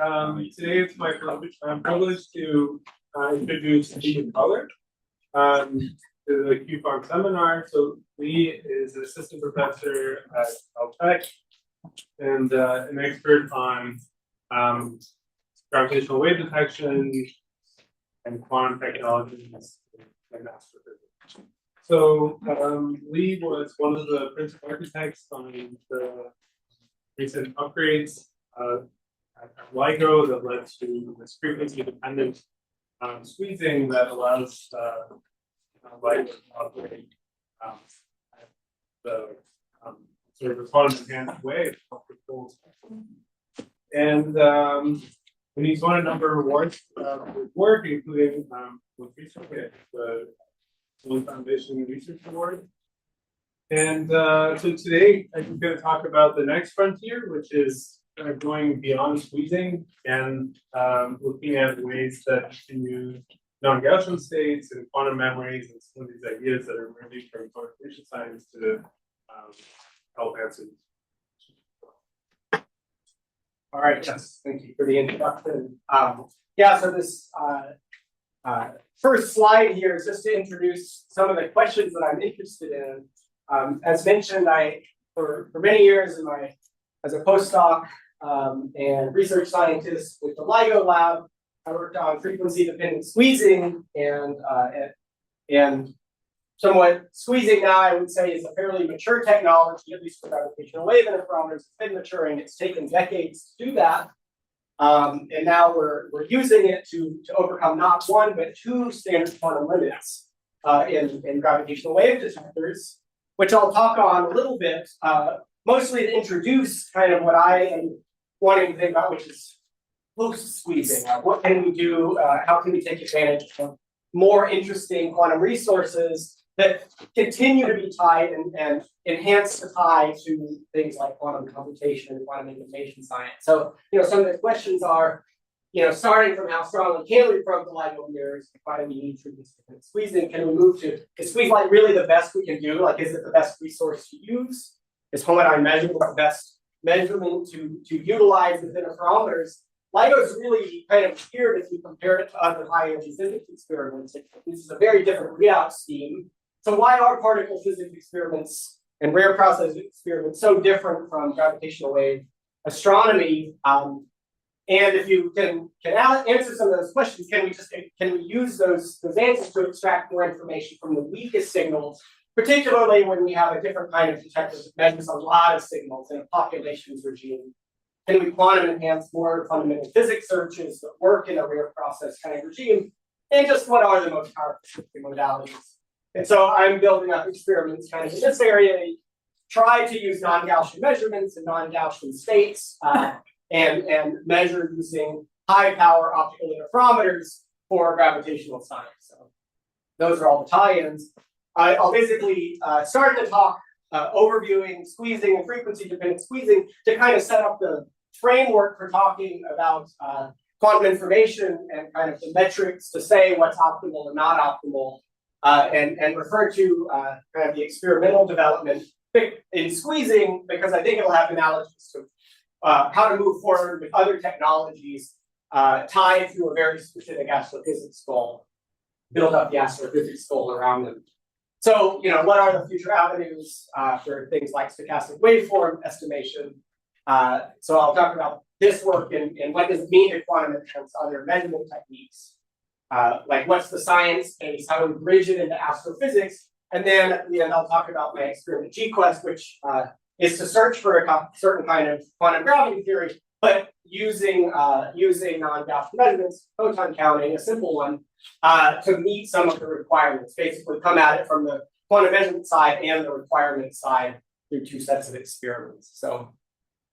Today it's my privilege to introduce McCuller to the QFarm seminar. So Lee is an assistant professor at CalTech and an expert on gravitational wave detection and quantum technologies and astrophysics. So Lee was one of the principal architects on the recent upgrades at LIGO that led to this frequency-dependent squeezing that allows LIGO to operate at the sort of a quantum-enhanced way. And he's won a number of awards for his work, including most recently the Sloan Foundation Research Award. And so today I'm going to talk about the next frontier, which is going beyond squeezing and looking at ways that you can use non-Gaussian states and quantum memories and some of these ideas that are emerging from quantum science to help answer these. All right, yes, thank you for the introduction. Yeah, so this first slide here is just to introduce some of the questions that I'm interested in. As mentioned, for many years as a postdoc and research scientist with the LIGO lab, I worked on frequency-dependent squeezing and somewhat squeezing now, I would say, is a fairly mature technology, at least for gravitational wave interferometers. It's been maturing. It's taken decades to do that. And now we're using it to overcome not one, but two standard quantum limits in gravitational wave detectors, which I'll talk on a little bit, mostly to introduce kind of what I am wanting to think about, which is post-squeezing. What can we do? How can we take advantage of more interesting quantum resources that continue to be tied and enhance the tie to things like quantum computation and quantum information science? So, some of the questions are, starting from how strongly can we probe the LIGO mirrors to find the unique frequency-dependent squeezing? Can we move to, is squeeze light really the best we can do? Like, is it the best resource to use? Is homodyne measurement the best measurement to utilize with interferometers? LIGO is really kind of weird if you compare it to other high-energy physics experiments. This is a very different readout scheme. So why are particle physics experiments and rare process experiments so different from gravitational wave astronomy? And if you can answer some of those questions, can we use those answers to extract more information from the weakest signals, particularly when we have a different kind of detector that measures a lot of signals in a populations regime? Can we quantum enhance more fundamental physics searches that work in a rare process kind of regime? And just what are the most powerful modalities? And so I'm building up experiments kind of in this area, try to use non-Gaussian measurements and non-Gaussian states and measure using high power optical interferometers for gravitational science. So those are all the tie-ins. I'll basically start the talk overviewing squeezing and frequency-dependent squeezing to kind of set up the framework for talking about quantum information and kind of the metrics to say what's optimal and not optimal, and refer to kind of the experimental development in squeezing, because I think it'll have analogies to how to move forward with other technologies tied to a very specific astrophysics goal, build up the astrophysics goal around them. So, what are the future avenues for things like stochastic waveform estimation? So I'll talk about this work and what does it mean to quantum enhance other measurement techniques? Like what's the science case? How do we bridge it into astrophysics? And then at the end, I'll talk about my experiment GQuest, which is to search for a certain kind of quantum gravity theory, but using non-Gaussian measurements, photon counting, a simple one, to meet some of the requirements. Basically, come at it from the quantum measurement side and the requirement side through two sets of experiments. So,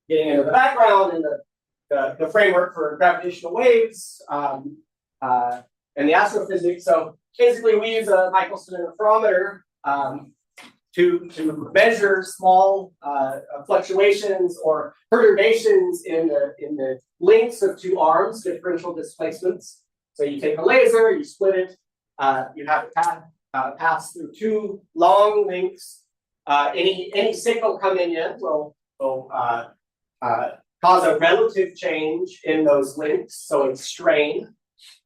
getting into the background and the framework for gravitational waves and the astrophysics. So, basically, we use a Michelson interferometer to measure small fluctuations or perturbations in the lengths of two arms, differential displacements. So you take a laser, you split it, you have it pass through two long links. Any signal coming in will cause a relative change in those links, so it's strain.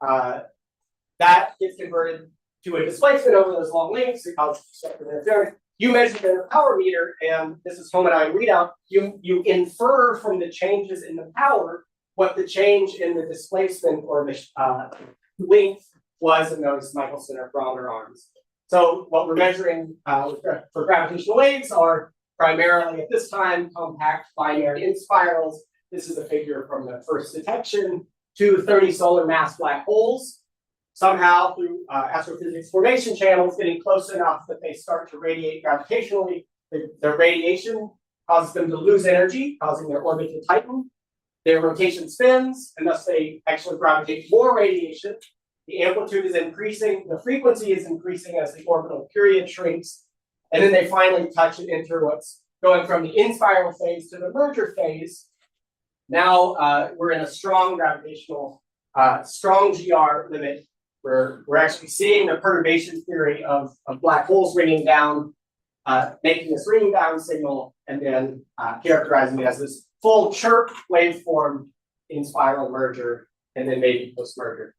That gets converted to a displacement over those long links. It causes destructive interference. You measure the power meter, and this is Hohenheim readout. You infer from the changes in the power what the change in the displacement or the length was in those Michelson interferometer arms. So what we're measuring for gravitational waves are primarily at this time compact binary inspirals. This is a figure from the first detection to 30 solar mass black holes. Somehow through astrophysics formation channels getting close enough that they start to radiate gravitationally. Their radiation causes them to lose energy, causing their orbit to tighten. Their rotation spins, and thus they actually gravitate more radiation. The amplitude is increasing, the frequency is increasing as the orbital period shrinks. And then they finally touch and enter what's going from the inspiral phase to the merger phase. Now we're in a strong gravitational, strong GR limit. We're actually seeing the perturbation theory of black holes ringing down, making this ringing down signal, and then characterizing it as this full chirp waveform in spiral merger, and then maybe post-merger.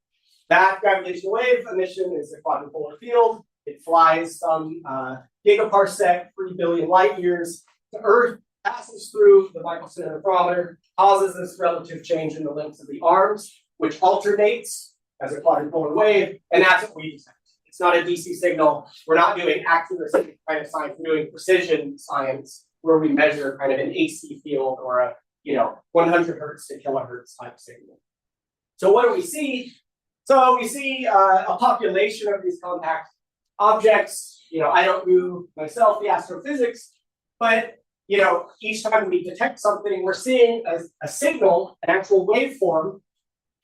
That gravitational wave emission is a quadrupolar field. It flies some gigaparsec, 3 billion light years to Earth, passes through the Michelson interferometer, causes this relative change in the lengths of the arms, which alternates as a quadrupolar wave, and that's what we detect. It's not a DC signal. We're not doing accuracy kind of science. We're doing precision science, where we measure kind of an AC field or a 100 hertz to kilohertz type signal. So what do we see? So we see a population of these compact objects. I don't do myself the astrophysics, but each time we detect something, we're seeing a signal, an actual waveform,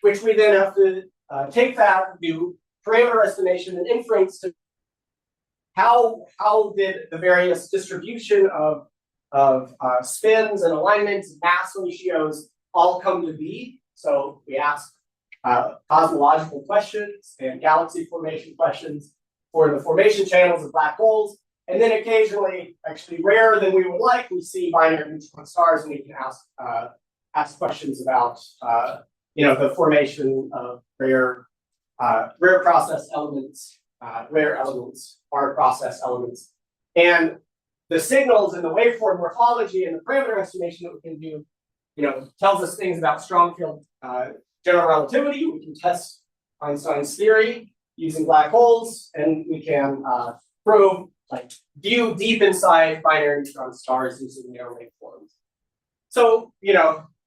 which we then have to take that, do parameter estimation and inference to how did the various distribution of spins and alignments, mass ratios all come to be. So we ask cosmological questions and galaxy formation questions for the formation channels of black holes. And then occasionally, actually rarer than we would like, we see binary neutron stars, and we can ask questions about the formation of rare process elements, hard process elements. And the signals in the waveform morphology and the parameter estimation that we can do, tells us things about strong field general relativity. We can test Einstein's theory using black holes, and we can probe, view deep inside binary neutron stars using their waveforms. So,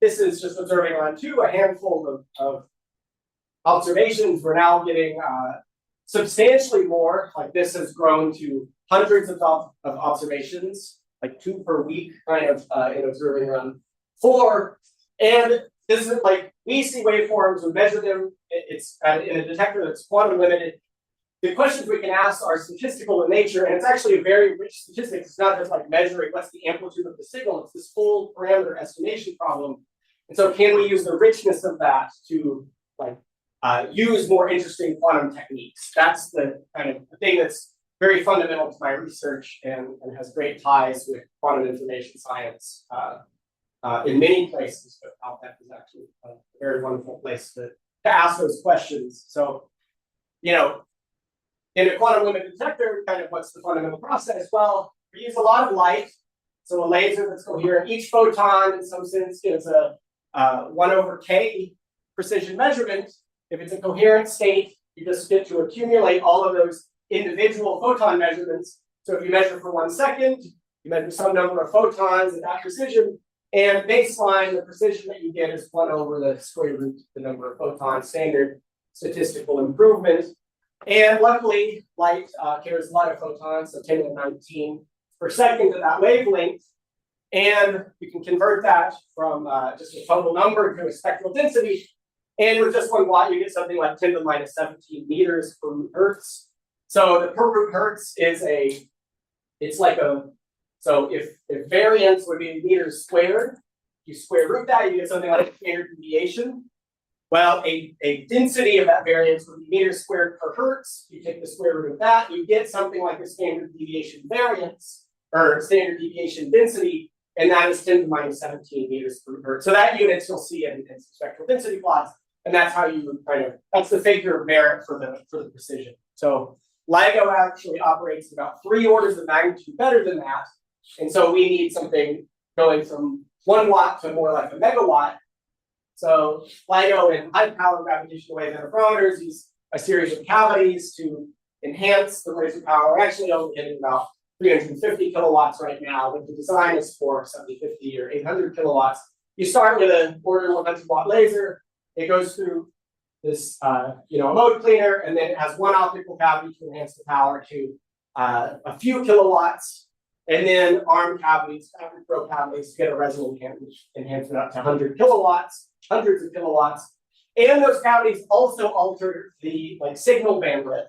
this is just observing on a handful of observations. We're now getting substantially more. This has grown to hundreds of observations, 2 per week, kind of in observing on 4. And this is we see waveforms, we measure them. It's in a detector that's quantum limited. The questions we can ask are statistical in nature, and it's actually a very rich statistics. It's not just measuring what's the amplitude of the signal. It's this full parameter estimation problem. And so can we use the richness of that to use more interesting quantum techniques? That's the kind of thing that's very fundamental to my research and has great ties with quantum information science in many places, but CalTech is actually a very wonderful place to ask those questions. So, in a quantum limited detector, kind of what's the fundamental process? Well, we use a lot of light. So a laser that's coherent, each photon in some sense gives a 1/k precision measurement. If it's a coherent state, you just get to accumulate all of those individual photon measurements. So if you measure for 1 second, you measure some number of photons at that precision, and baseline, the precision that you get is 1 over the square root of the number of photons, standard statistical improvement. And luckily, light carries a lot of photons, so 10 to the 19 per second at that wavelength. And you can convert that from just a total number to a spectral density. And with just 1 watt, you get something like 10 to the minus 17 meters per root hertz. So the per root hertz is so if variance would be meters squared, you square root that, you get something like a standard deviation. Well, a density of that variance would be meters squared per hertz. You take the square root of that, you get something like a standard deviation variance, or standard deviation density, and that is 10 to the minus 17 meters per hertz. So that unit you'll see in spectral density plots, and that's how you kind of, that's the figure of merit for the precision. So LIGO actually operates about 3 orders of magnitude better than that, and so we need something going from 1 watt to more like a megawatt. So LIGO and high power gravitational-wave interferometers use a series of cavities to enhance the laser power. We're actually only getting about 350 kilowatts right now, but the design is for 750 or 800 kilowatts. You start with an order 100 watt laser. It goes through this, a mode cleaner, and then it has 1 optical cavity to enhance the power to a few kilowatts, and then arm cavities, fabric probe cavities to get a resonant enhancement up to 100 kilowatts, hundreds of kilowatts. And those cavities also alter the signal bandwidth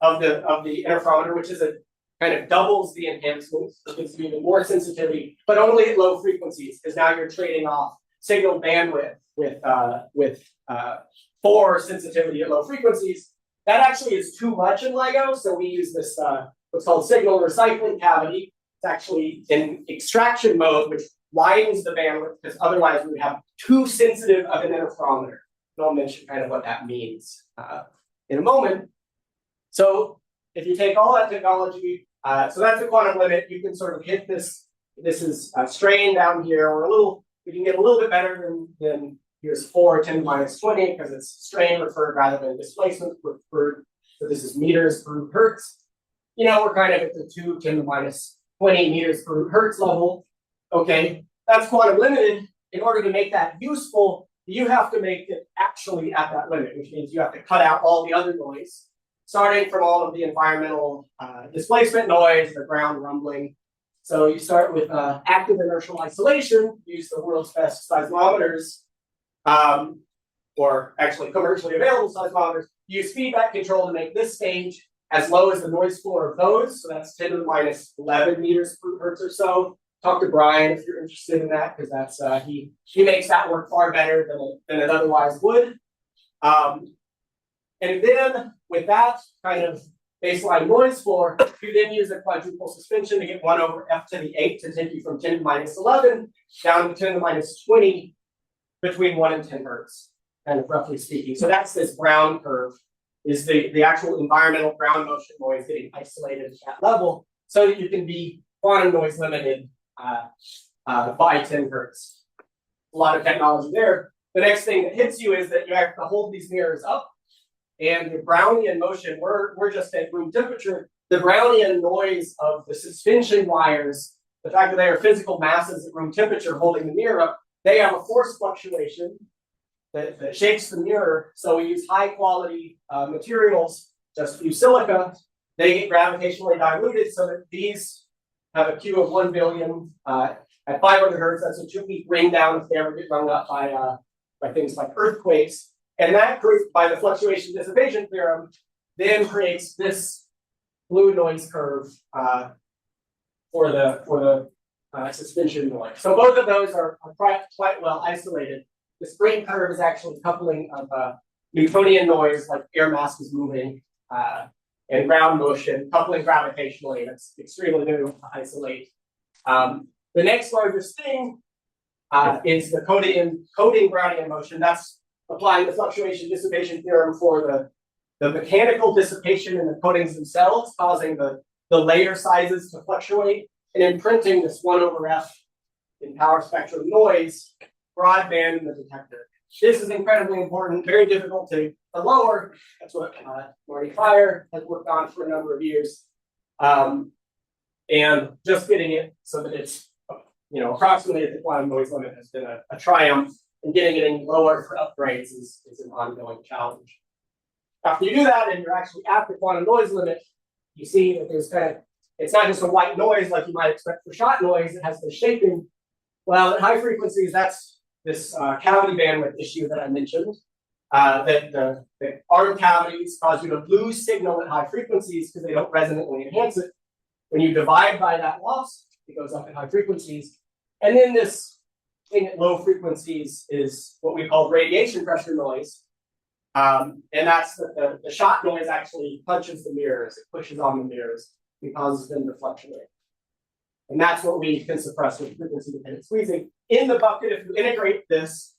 of the interferometer, which is a kind of doubles the enhancement, so it gives you even more sensitivity, but only at low frequencies, because now you're trading off signal bandwidth with for sensitivity at low frequencies. That actually is too much in LIGO, so we use this what's called signal recycling cavity. It's actually in extraction mode, which widens the bandwidth, because otherwise we would have too sensitive of an interferometer. And I'll mention kind of what that means in a moment. So if you take all that technology, so that's the quantum limit. You can sort of hit this. This is strain down here, or we can get a little bit better than here's 4 10 to the minus 20, because it's strain referred rather than displacement referred. So this is meters per hertz. We're kind of at the 2 10 to the minus 20 meters per hertz level. Okay, that's quantum limited. In order to make that useful, you have to make it actually at that limit, which means you have to cut out all the other noise, starting from all of the environmental displacement noise, the ground rumbling. So you start with active inertial isolation, use the world's best seismometers, or actually commercially available seismometers. Use feedback control to make this stage as low as the noise floor of those. So that's 10 to the minus 11 meters per hertz or so. Talk to Brian if you're interested in that, because that's he makes that work far better than it otherwise would. And then with that kind of baseline noise floor, you then use a quadruple suspension to get 1 over f to the 8 to take you from 10 to the minus 11 down to 10 to the minus 20 between 1 and 10 hertz, kind of roughly speaking. So that's this brown curve, is the actual environmental ground motion noise getting isolated at that level, so that you can be quantum noise limited by 10 hertz. A lot of technology there. The next thing that hits you is that you have to hold these mirrors up, and the Brownian motion, we're just at room temperature. The Brownian noise of the suspension wires, the fact that they are physical masses at room temperature holding the mirror up, they have a force fluctuation that shakes the mirror. So we use high quality materials, just use silica. They get gravitationally diluted so that these have a Q of 1 billion at 500 hertz. That's a 2-week ring down if they ever get rung up by things like earthquakes. And that creates, by the fluctuation dissipation theorem, then creates this blue noise curve for the suspension noise. So both of those are quite well isolated. The spring curve is actually coupling of Newtonian noise, like air mass is moving, and ground motion, coupling gravitationally. That's extremely difficult to isolate. The next largest thing is the coding Brownian motion. That's applying the fluctuation dissipation theorem for the mechanical dissipation in the coatings themselves, causing the layer sizes to fluctuate, and imprinting this 1 over f in power spectrum noise broadband in the detector. This is incredibly important, very difficult to lower. That's what Marty Fire has worked on for a number of years. And just getting it so that it's approximately at the quantum noise limit has been a triumph, and getting it any lower for upgrades is an ongoing challenge. After you do that and you're actually at the quantum noise limit, you see that there's it's not just a white noise like you might expect for shot noise, it has the shaping. Well, at high frequencies, that's this cavity bandwidth issue that I mentioned, that the arm cavities cause you to lose signal at high frequencies because they don't resonantly enhance it. When you divide by that loss, it goes up at high frequencies. And then this thing at low frequencies is what we call radiation pressure noise. And that's the shot noise actually punches the mirrors, it pushes on the mirrors and causes them to fluctuate. And that's what we can suppress with frequency-dependent squeezing. In the bucket, if you integrate this,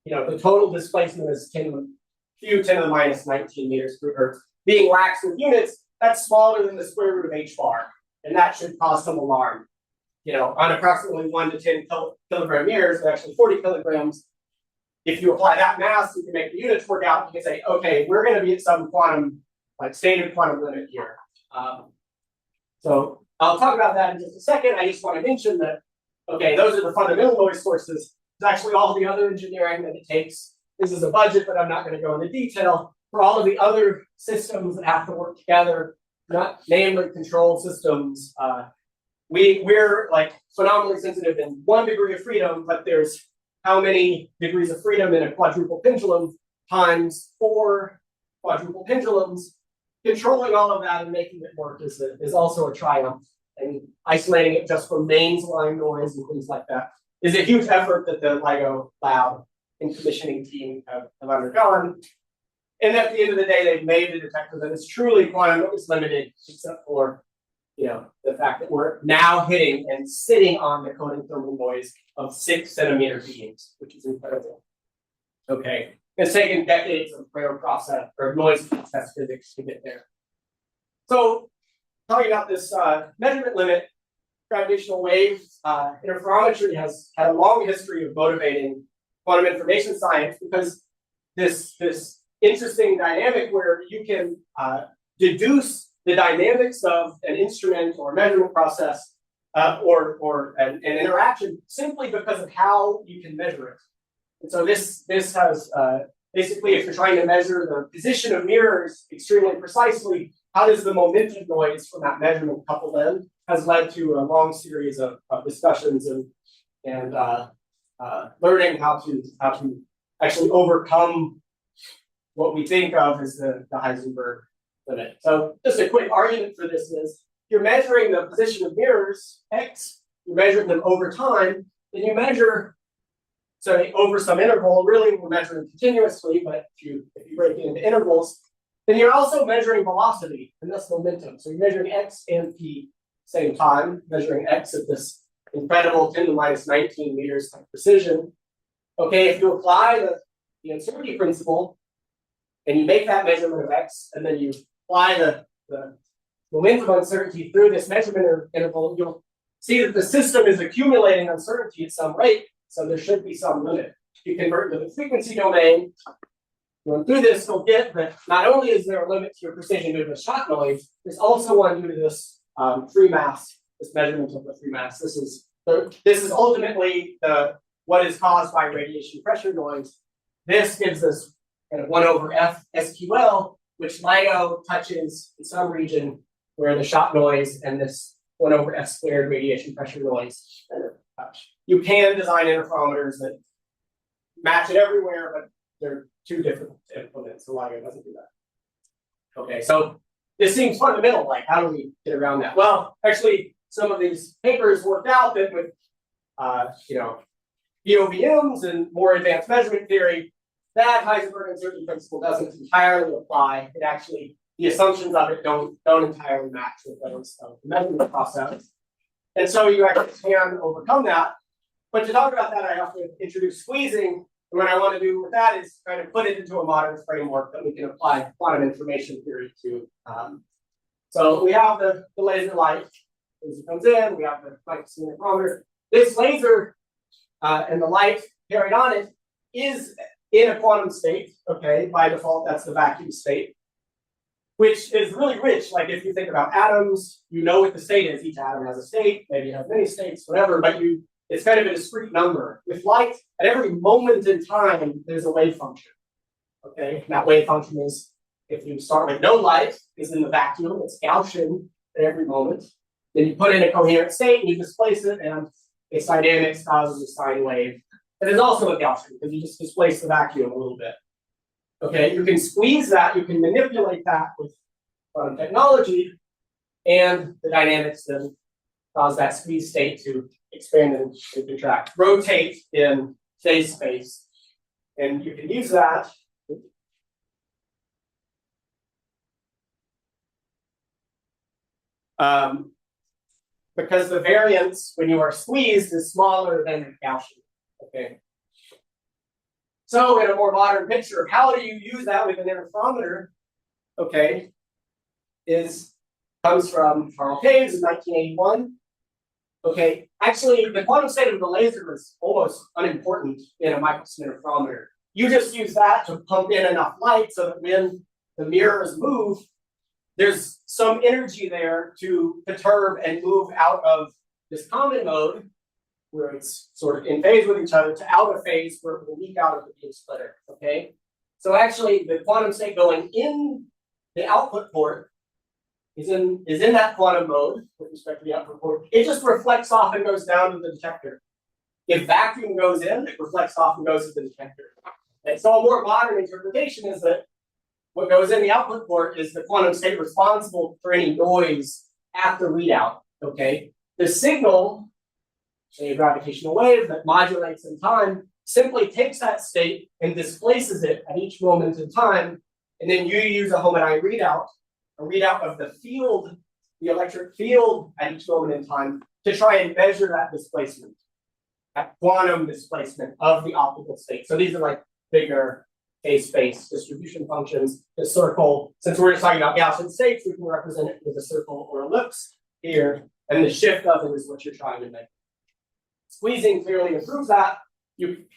the total displacement is 10 to the minus 19 meters per hertz. Being lax with units, that's smaller than the square root of h bar. And that should cause some alarm. On approximately 1 to 10 kilogram mirrors, actually 40 kilograms, if you apply that mass, you can make the units work out. You can say, okay, we're going to be at some quantum, stated quantum limit here. So I'll talk about that in just a second. I just want to mention that, okay, those are the fundamental noise sources. There's actually all the other engineering that it takes. This is a budget, but I'm not going to go into detail. For all of the other systems that have to work together, namely control systems, we're like phenomenally sensitive in 1 degree of freedom, but there's how many degrees of freedom in a quadruple pendulum times 4 quadruple pendulums. Controlling all of that and making it work is also a triumph. And isolating it just from mains line noise and things like that is a huge effort that the LIGO lab and commissioning team have undergone. And at the end of the day, they've made the detector that is truly quantum noise limited, except for the fact that we're now hitting and sitting on the coding thermal noise of 6 centimeter beams, which is incredible. Okay, it's taken decades of rare process or noise process physics to get there. So, talking about this measurement limit, gravitational wave interferometry has had a long history of motivating quantum information science because this interesting dynamic where you can deduce the dynamics of an instrument or measurement process or an interaction simply because of how you can measure it. And so this has basically, if you're trying to measure the position of mirrors extremely precisely, how does the momentum noise from that measurement coupled in has led to a long series of discussions and learning how to actually overcome what we think of as the Heisenberg limit. So just a quick argument for this is, you're measuring the position of mirrors, x, you're measuring them over time, then you measure, so over some interval, really we're measuring continuously, but if you break it into intervals, then you're also measuring velocity, and that's momentum. So you're measuring x and p same time, measuring x at this incredible 10 to the minus 19 meters type precision. Okay, if you apply the uncertainty principle, and you make that measurement of x, and then you apply the momentum uncertainty through this measurement interval, you'll see that the system is accumulating uncertainty at some rate, so there should be some limit. If you convert to the frequency domain, going through this, you'll get that not only is there a limit to your precision due to the shock noise, there's also one due to this free mass, this measurement of the free mass. This is ultimately what is caused by radiation pressure noise. This gives us kind of 1 over F SQL, which LIGO touches in some region where the shock noise and this 1 over F squared radiation pressure noise touch. You can design interferometers that match it everywhere, but they're too difficult to implement, so LIGO doesn't do that. Okay, so this seems fundamental, like how do we get around that? Well, actually, some of these papers worked out that with POVMs and more advanced measurement theory, that Heisenberg uncertainty principle doesn't entirely apply. It actually, the assumptions of it don't entirely match with those of the measurement process. And so you actually can overcome that. But to talk about that, I have to introduce squeezing. And what I want to do with that is kind of put it into a modern framework that we can apply quantum information theory to. So we have the laser light. Laser comes in, we have the microscopic interferometer. This laser and the light carried on it is in a quantum state, okay, by default, that's the vacuum state, which is really rich. Like if you think about atoms, you know what the state is. Each atom has a state, maybe it has many states, whatever, but it's kind of a discrete number. With light, at every moment in time, there's a wave function, okay? And that wave function is, if you start with no light, is in the vacuum, it's Gaussian at every moment. Then you put in a coherent state, and you displace it, and its dynamics causes a sine wave. It is also a Gaussian because you just displace the vacuum a little bit. Okay, you can squeeze that, you can manipulate that with quantum technology, and the dynamics then cause that squeeze state to expand and contract, rotate in phase space. And you can use that because the variance when you are squeezed is smaller than Gaussian. Okay. So in a more modern picture, how do you use that with an interferometer? Okay, comes from Carl Caves in 1981. Okay, actually, the quantum state of the laser is almost unimportant in a microscope interferometer. You just use that to pump in enough light so that when the mirrors move, there's some energy there to perturb and move out of this common mode, where it's sort of in phase with each other, to out of phase where it will leak out of the beam splitter. Okay, so actually, the quantum state going in the output port is in that quantum mode with respect to the output port. It just reflects off and goes down to the detector. If vacuum goes in, it reflects off and goes to the detector. And so a more modern interpretation is that what goes in the output port is the quantum state responsible for any noise at the readout. Okay, the signal, say a gravitational wave that modulates in time, simply takes that state and displaces it at each moment in time, and then you use a Homenai readout, a readout of the field, the electric field at each moment in time, to try and measure that displacement, that quantum displacement of the optical state. So these are like bigger phase-space distribution functions. The circle, since we're just talking about Gaussian states, we can represent it with a circle or ellipse here, and the shift of it is what you're trying to make. Squeezing clearly improves that.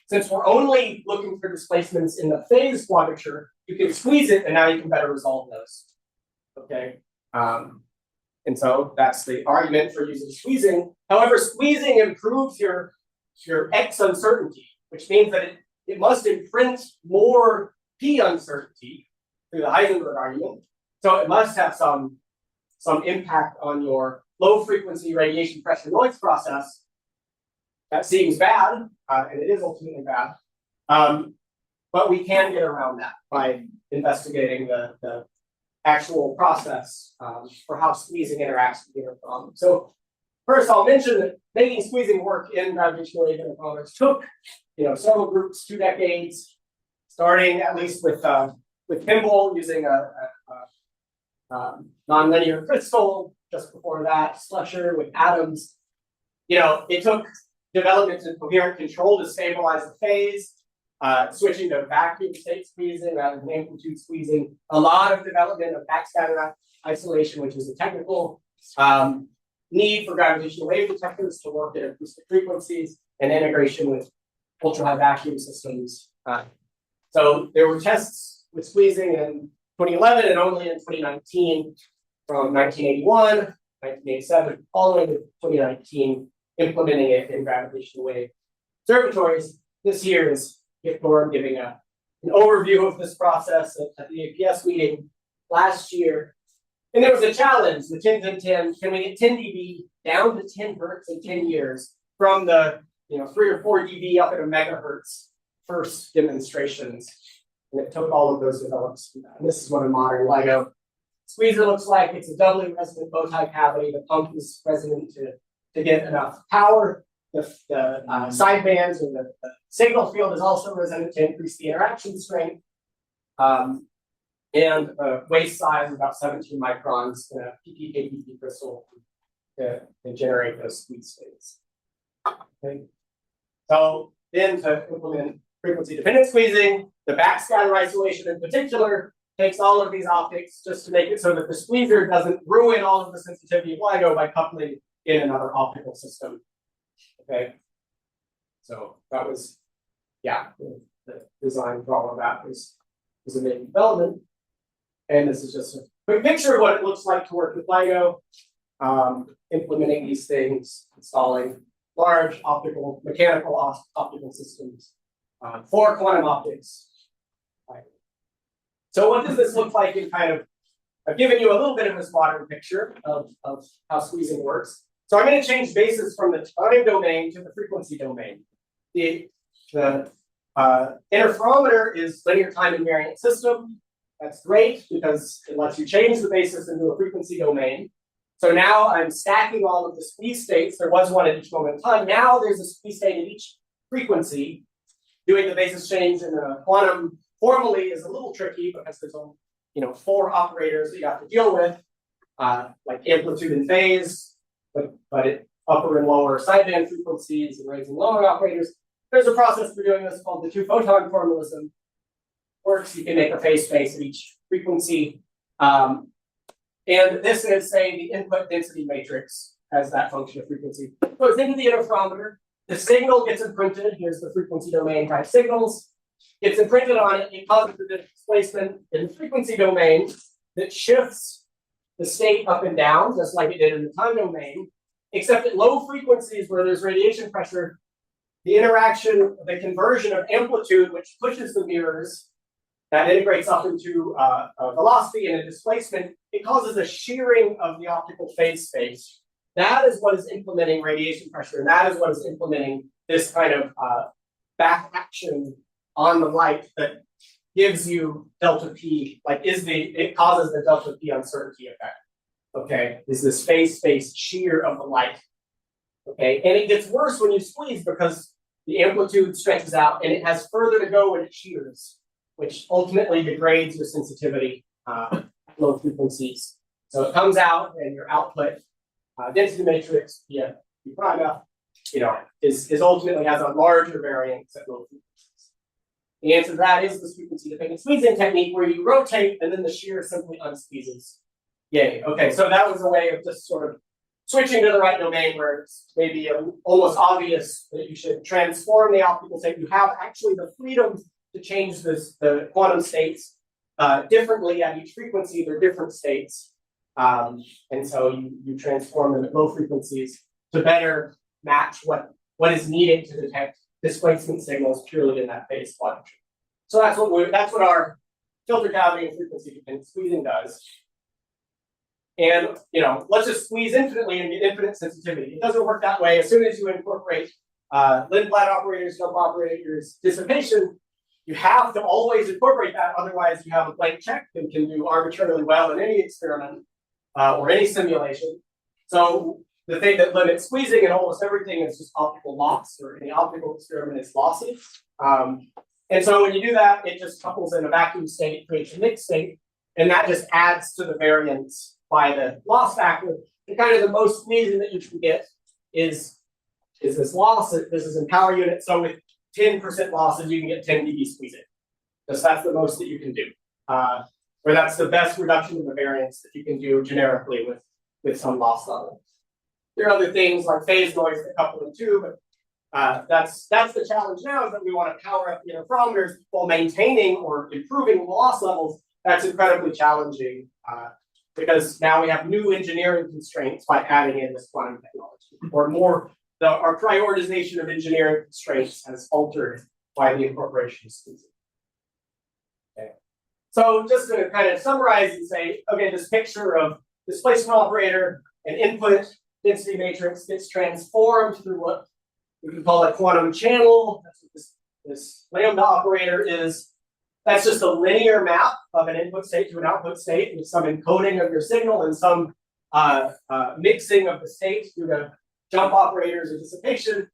Since we're only looking for displacements in the phase quadrature, you can squeeze it, and now you can better resolve those. Okay, and so that's the argument for using squeezing. However, squeezing improves your X uncertainty, which means that it must imprint more P uncertainty through the Heisenberg argument. So it must have some impact on your low frequency radiation pressure noise process. That seems bad, and it is ultimately bad. But we can get around that by investigating the actual process for how squeezing interacts with the interferometer. So first, I'll mention that making squeezing work in gravitational-wave interferometers took several groups, 2 decades, starting at least with Kimball using a nonlinear crystal. Just before that, Slusher with atoms. It took development in coherent control to stabilize the phase, switching to vacuum state squeezing rather than amplitude squeezing. A lot of development of backscatter isolation, which is a technical need for gravitational wave detectors to work at acoustic frequencies, and integration with ultra-high vacuum systems. So there were tests with squeezing in 2011 and only in 2019, from 1981, 1987, all the way to 2019, implementing it in gravitational wave observatories. This year is Kip Thorne giving an overview of this process at the APS meeting last year. And there was a challenge, the 10 to 10, can we get 10 dB down to 10 hertz in 10 years from the 3 or 4 dB up at a megahertz first demonstrations? And it took all of those developments. And this is what a modern LIGO squeezer looks like. It's a doubly resonant bow tie cavity. The pump is resonant to get enough power. The sidebands and the signal field is also resonant to increase the interaction strength. And waist size about 17 microns in a PPKPP crystal to generate those squeeze states. Okay. So then to implement frequency-dependent squeezing, the backscatter isolation in particular takes all of these optics just to make it so that the squeezer doesn't ruin all of the sensitivity of LIGO by coupling in another optical system. Okay. So that was, the design for all of that was a big development. And this is just a quick picture of what it looks like to work with LIGO, implementing these things, installing large mechanical optical systems for quantum optics. So what does this look like in I've given you a little bit of this modern picture of how squeezing works. So I'm going to change bases from the time domain to the frequency domain. The interferometer is linear time invariant system. That's great because it lets you change the basis into a frequency domain. So now I'm stacking all of the squeeze states. There was one at each moment in time. Now there's a squeeze state at each frequency. Doing the basis change in a quantum formally is a little tricky because there's only 4 operators that you have to deal with, like amplitude and phase, but it upper and lower sideband frequencies and raising lowering operators. There's a process for doing this called the two-photon formalism. Works, you can make a phase space at each frequency. And this is, say, the input density matrix as that function of frequency. Goes into the interferometer. The signal gets imprinted. Here's the frequency domain type signals. Gets imprinted on it. It causes the displacement in the frequency domain that shifts the state up and down, just like it did in the time domain. Except at low frequencies where there's radiation pressure, the interaction, the conversion of amplitude, which pushes the mirrors, that integrates up into a velocity and a displacement, it causes a shearing of the optical phase space. That is what is implementing radiation pressure, and that is what is implementing this kind of back action on the light that gives you delta P, like it causes the delta P uncertainty effect. Okay, is this phase space shear of the light. Okay, and it gets worse when you squeeze because the amplitude stretches out and it has further to go when it shears, which ultimately degrades your sensitivity at low frequencies. So it comes out and your output density matrix, P prime F, is ultimately has a larger variance at low frequencies. The answer to that is this frequency dependent squeezing technique where you rotate and then the shear simply unsqueezes. Yay. Okay, so that was a way of just sort of switching to the right domain where it's maybe almost obvious that you should transform the optical state. You have actually the freedom to change the quantum states differently at each frequency. They're different states. And so you transform them at low frequencies to better match what is needed to detect displacement signals purely in that phase quantum. So that's what our filter cavity and frequency dependent squeezing does. And let's just squeeze infinitely and get infinite sensitivity. It doesn't work that way. As soon as you incorporate Lindblad operators, jump operators, dissipation, you have to always incorporate that. Otherwise, you have a blank check and can do arbitrarily well in any experiment or any simulation. So the thing that limits squeezing in almost everything is just optical loss, or any optical experiment is lossy. And so when you do that, it just couples in a vacuum state, creates a mixed state, and that just adds to the variance by the loss factor. And kind of the most squeezing that you can get is this loss. This is in power units. So with 10% losses, you can get 10 dB squeezing. Just that's the most that you can do. Or that's the best reduction in the variance that you can do generically with some loss level. There are other things like phase noise that couple in too, but that's the challenge now, is that we want to power up the interferometers while maintaining or improving loss levels. That's incredibly challenging because now we have new engineering constraints by adding in this quantum technology, or more. Our prioritization of engineering constraints has altered by the incorporation of squeezing. Okay. So just to kind of summarize and say, okay, this picture of displacement operator and input density matrix gets transformed through what we can call a quantum channel. That's what this lambda operator is. That's just a linear map of an input state to an output state with some encoding of your signal and some mixing of the states through the jump operators or dissipation.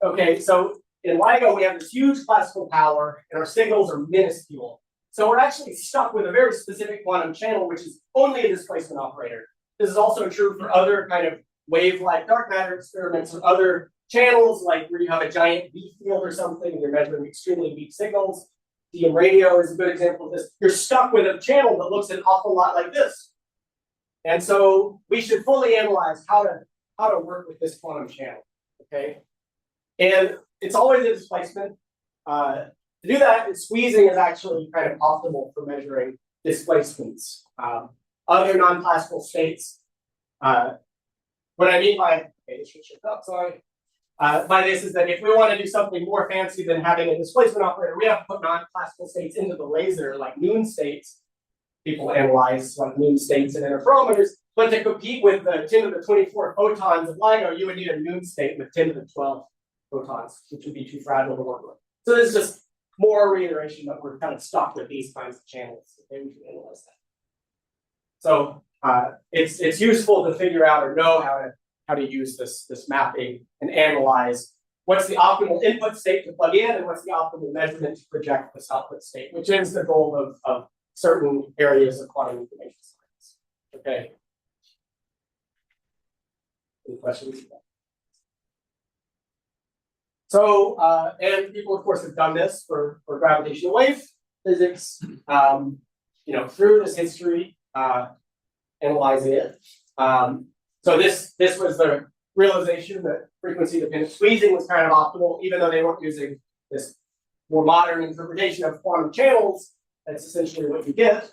Okay, so in LIGO, we have this huge classical power and our signals are minuscule. So we're actually stuck with a very specific quantum channel, which is only a displacement operator. This is also true for other kind of wave-like dark matter experiments or other channels, like where you have a giant B field or something and you're measuring extremely weak signals. DM radio is a good example of this. You're stuck with a channel that looks an awful lot like this. And so we should fully analyze how to work with this quantum channel, okay? And it's always a displacement. To do that, squeezing is actually kind of optimal for measuring displacements. Other non-classical states, what I mean by, okay, this should shift up, sorry. By this is that if we want to do something more fancy than having a displacement operator, we have to put non-classical states into the laser, like noon states. People analyze like noon states and interferometers, but to compete with the 10 to the 24 photons of LIGO, you would need a noon state with 10 to the 12 photons, which would be too fragile to work with. So this is just more reiteration that we're kind of stuck with these kinds of channels. Okay, we can analyze that. So it's useful to figure out or know how to use this mapping and analyze what's the optimal input state to plug in and what's the optimal measurement to project this output state, which is the goal of certain areas of quantum information science. Okay. Any questions? So, and people, of course, have done this for gravitational wave physics, through this history, analyzing it. So this was the realization that frequency-dependent squeezing was kind of optimal, even though they weren't using this more modern interpretation of quantum channels. That's essentially what you get.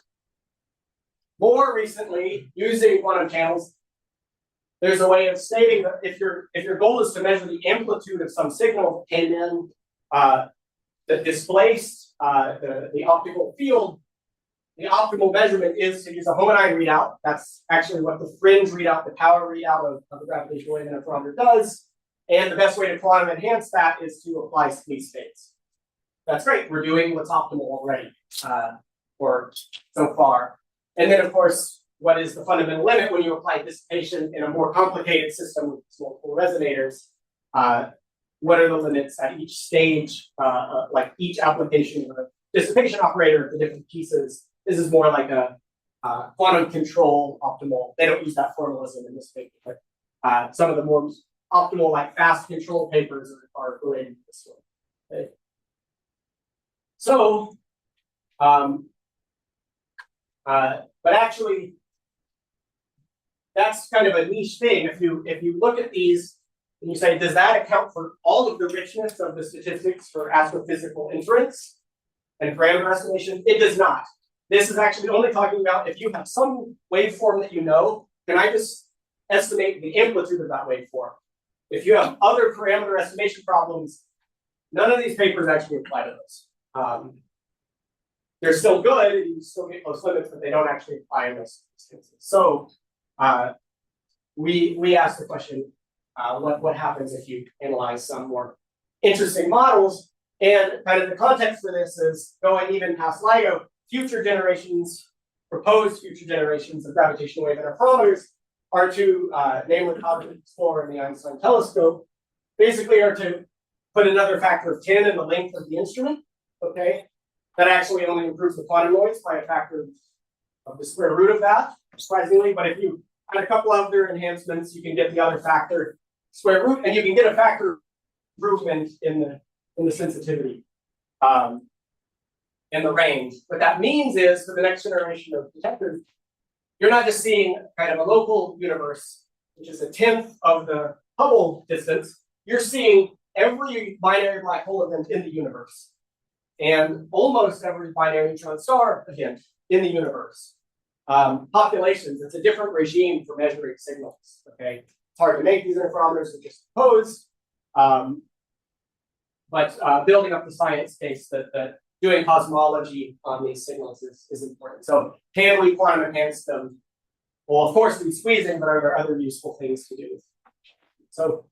More recently, using quantum channels, there's a way of stating that if your goal is to measure the amplitude of some signal that came in that displaced the optical field, the optimal measurement is to use a Hohenheim readout. That's actually what the fringe readout, the power readout of the gravitational-wave interferometer does. And the best way to quantum enhance that is to apply squeeze states. That's great. We're doing what's optimal already, or so far. And then, of course, what is the fundamental limit when you apply dissipation in a more complicated system with multiple resonators? What are the limits at each stage, like each application of a dissipation operator of the different pieces? This is more like a quantum control optimal. They don't use that formalism in this paper, but some of the more optimal, like fast control papers are related to this one. Okay. So, but actually, that's kind of a niche thing. If you look at these and you say, does that account for all of the richness of the statistics for astrophysical inference and parameter estimation? It does not. This is actually only talking about if you have some waveform that you know, can I just estimate the amplitude of that waveform? If you have other parameter estimation problems, none of these papers actually apply to those. They're still good, and you still get close limits, but they don't actually apply in those instances. So we asked the question, what happens if you analyze some more interesting models? And kind of the context for this is going even past LIGO, future generations, proposed future generations of gravitational wave interferometers are to, namely Object Explorer and the Einstein telescope, basically are to put another factor of 10 in the length of the instrument, okay? That actually only improves the quantum noise by a factor of the square root of that, surprisingly. But if you add a couple other enhancements, you can get the other factor square root, and you can get a factor improvement in the sensitivity, in the range. What that means is for the next generation of detectors, you're not just seeing kind of a local universe, which is 1/10 of the Hubble distance. You're seeing every binary black hole event in the universe, and almost every binary neutron star event in the universe. Populations, it's a different regime for measuring signals. Okay, it's hard to make these interferometers, they're just proposed. But building up the science case that doing cosmology on these signals is important. So can we quantum enhance them? Well, of course, we're squeezing, but are there other useful things to do? So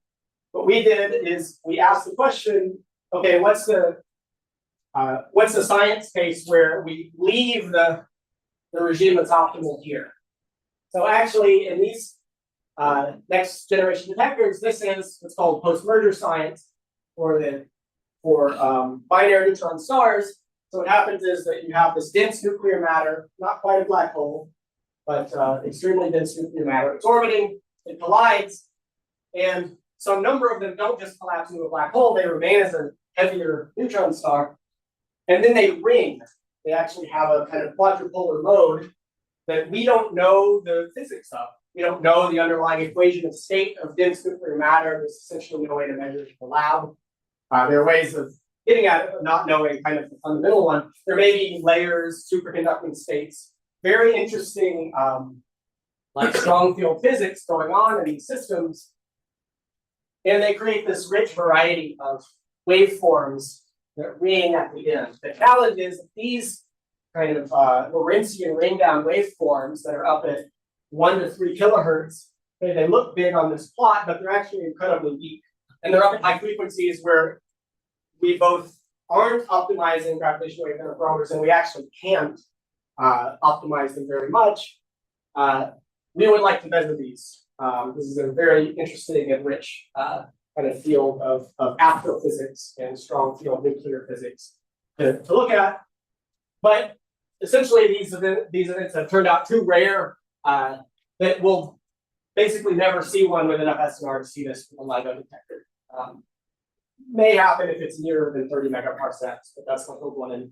what we did is we asked the question, okay, what's the science case where we leave the regime that's optimal here? So actually, in these next generation detectors, this is what's called post-merger science for binary neutron stars. So what happens is that you have this dense nuclear matter, not quite a black hole, but extremely dense nuclear matter. It's orbiting, it collides, and some number of them don't just collapse into a black hole, they remain as a heavier neutron star, and then they ring. They actually have a kind of quadrupolar mode that we don't know the physics of. We don't know the underlying equation of state of dense nuclear matter. There's essentially no way to measure it in the lab. There are ways of getting at it, but not knowing kind of the fundamental one. There may be layers, superconducting states, very interesting, like strong field physics going on in these systems. And they create this rich variety of waveforms that ring at the end. The challenge is that these kind of Lorentzian ring down waveforms that are up at 1 to 3 kilohertz, they look big on this plot, but they're actually incredibly weak. And they're up at high frequencies where we both aren't optimizing gravitational wave interferometers, and we actually can't optimize them very much. We would like to measure these. This is a very interesting and rich kind of field of astrophysics and strong field nuclear physics to look at. But essentially, these events have turned out too rare that will basically never see one with enough SNR to see this with a LIGO detector. May happen if it's nearer than 30 megaparsecs, but that's like a 1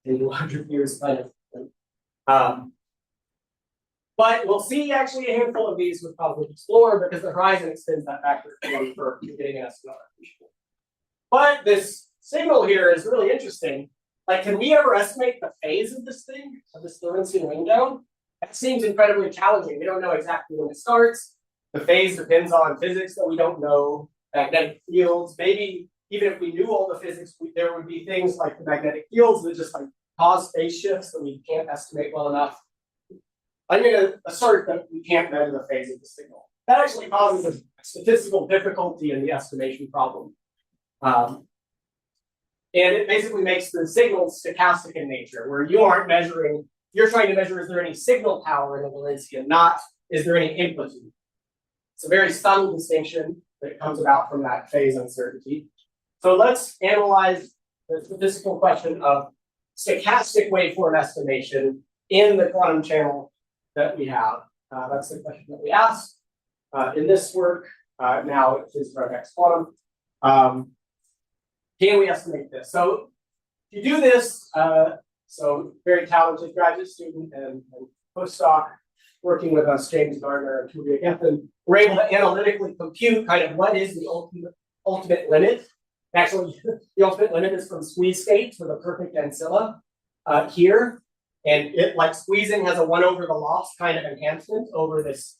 in 100 years kind of thing. But we'll see actually a handful of these with Cosmic Explorer because the horizon extends that factor for getting an SNR. But this signal here is really interesting. Like, can we ever estimate the phase of this thing, of this Lorentzian window? That seems incredibly challenging. We don't know exactly when it starts. The phase depends on physics that we don't know, magnetic fields. Maybe even if we knew all the physics, there would be things like the magnetic fields that just like cause phase shifts that we can't estimate well enough. I'm going to assert that we can't measure the phase of the signal. That actually causes a statistical difficulty in the estimation problem. And it basically makes the signal stochastic in nature, where you aren't measuring, you're trying to measure is there any signal power in the Lorentzian, not is there any amplitude. It's a very subtle distinction that comes about from that phase uncertainty. So let's analyze the statistical question of stochastic waveform estimation in the quantum channel that we have. That's the question that we asked in this work. Now it is Revex quantum. Can we estimate this? So if you do this, so very talented graduate student and postdoc working with us, James Gardner and Tuvia Geffen, we're able to analytically compute kind of what is the ultimate limit. Actually, the ultimate limit is from squeeze states with a perfect ancilla here. And it, like squeezing, has a 1 over the loss kind of enhancement over this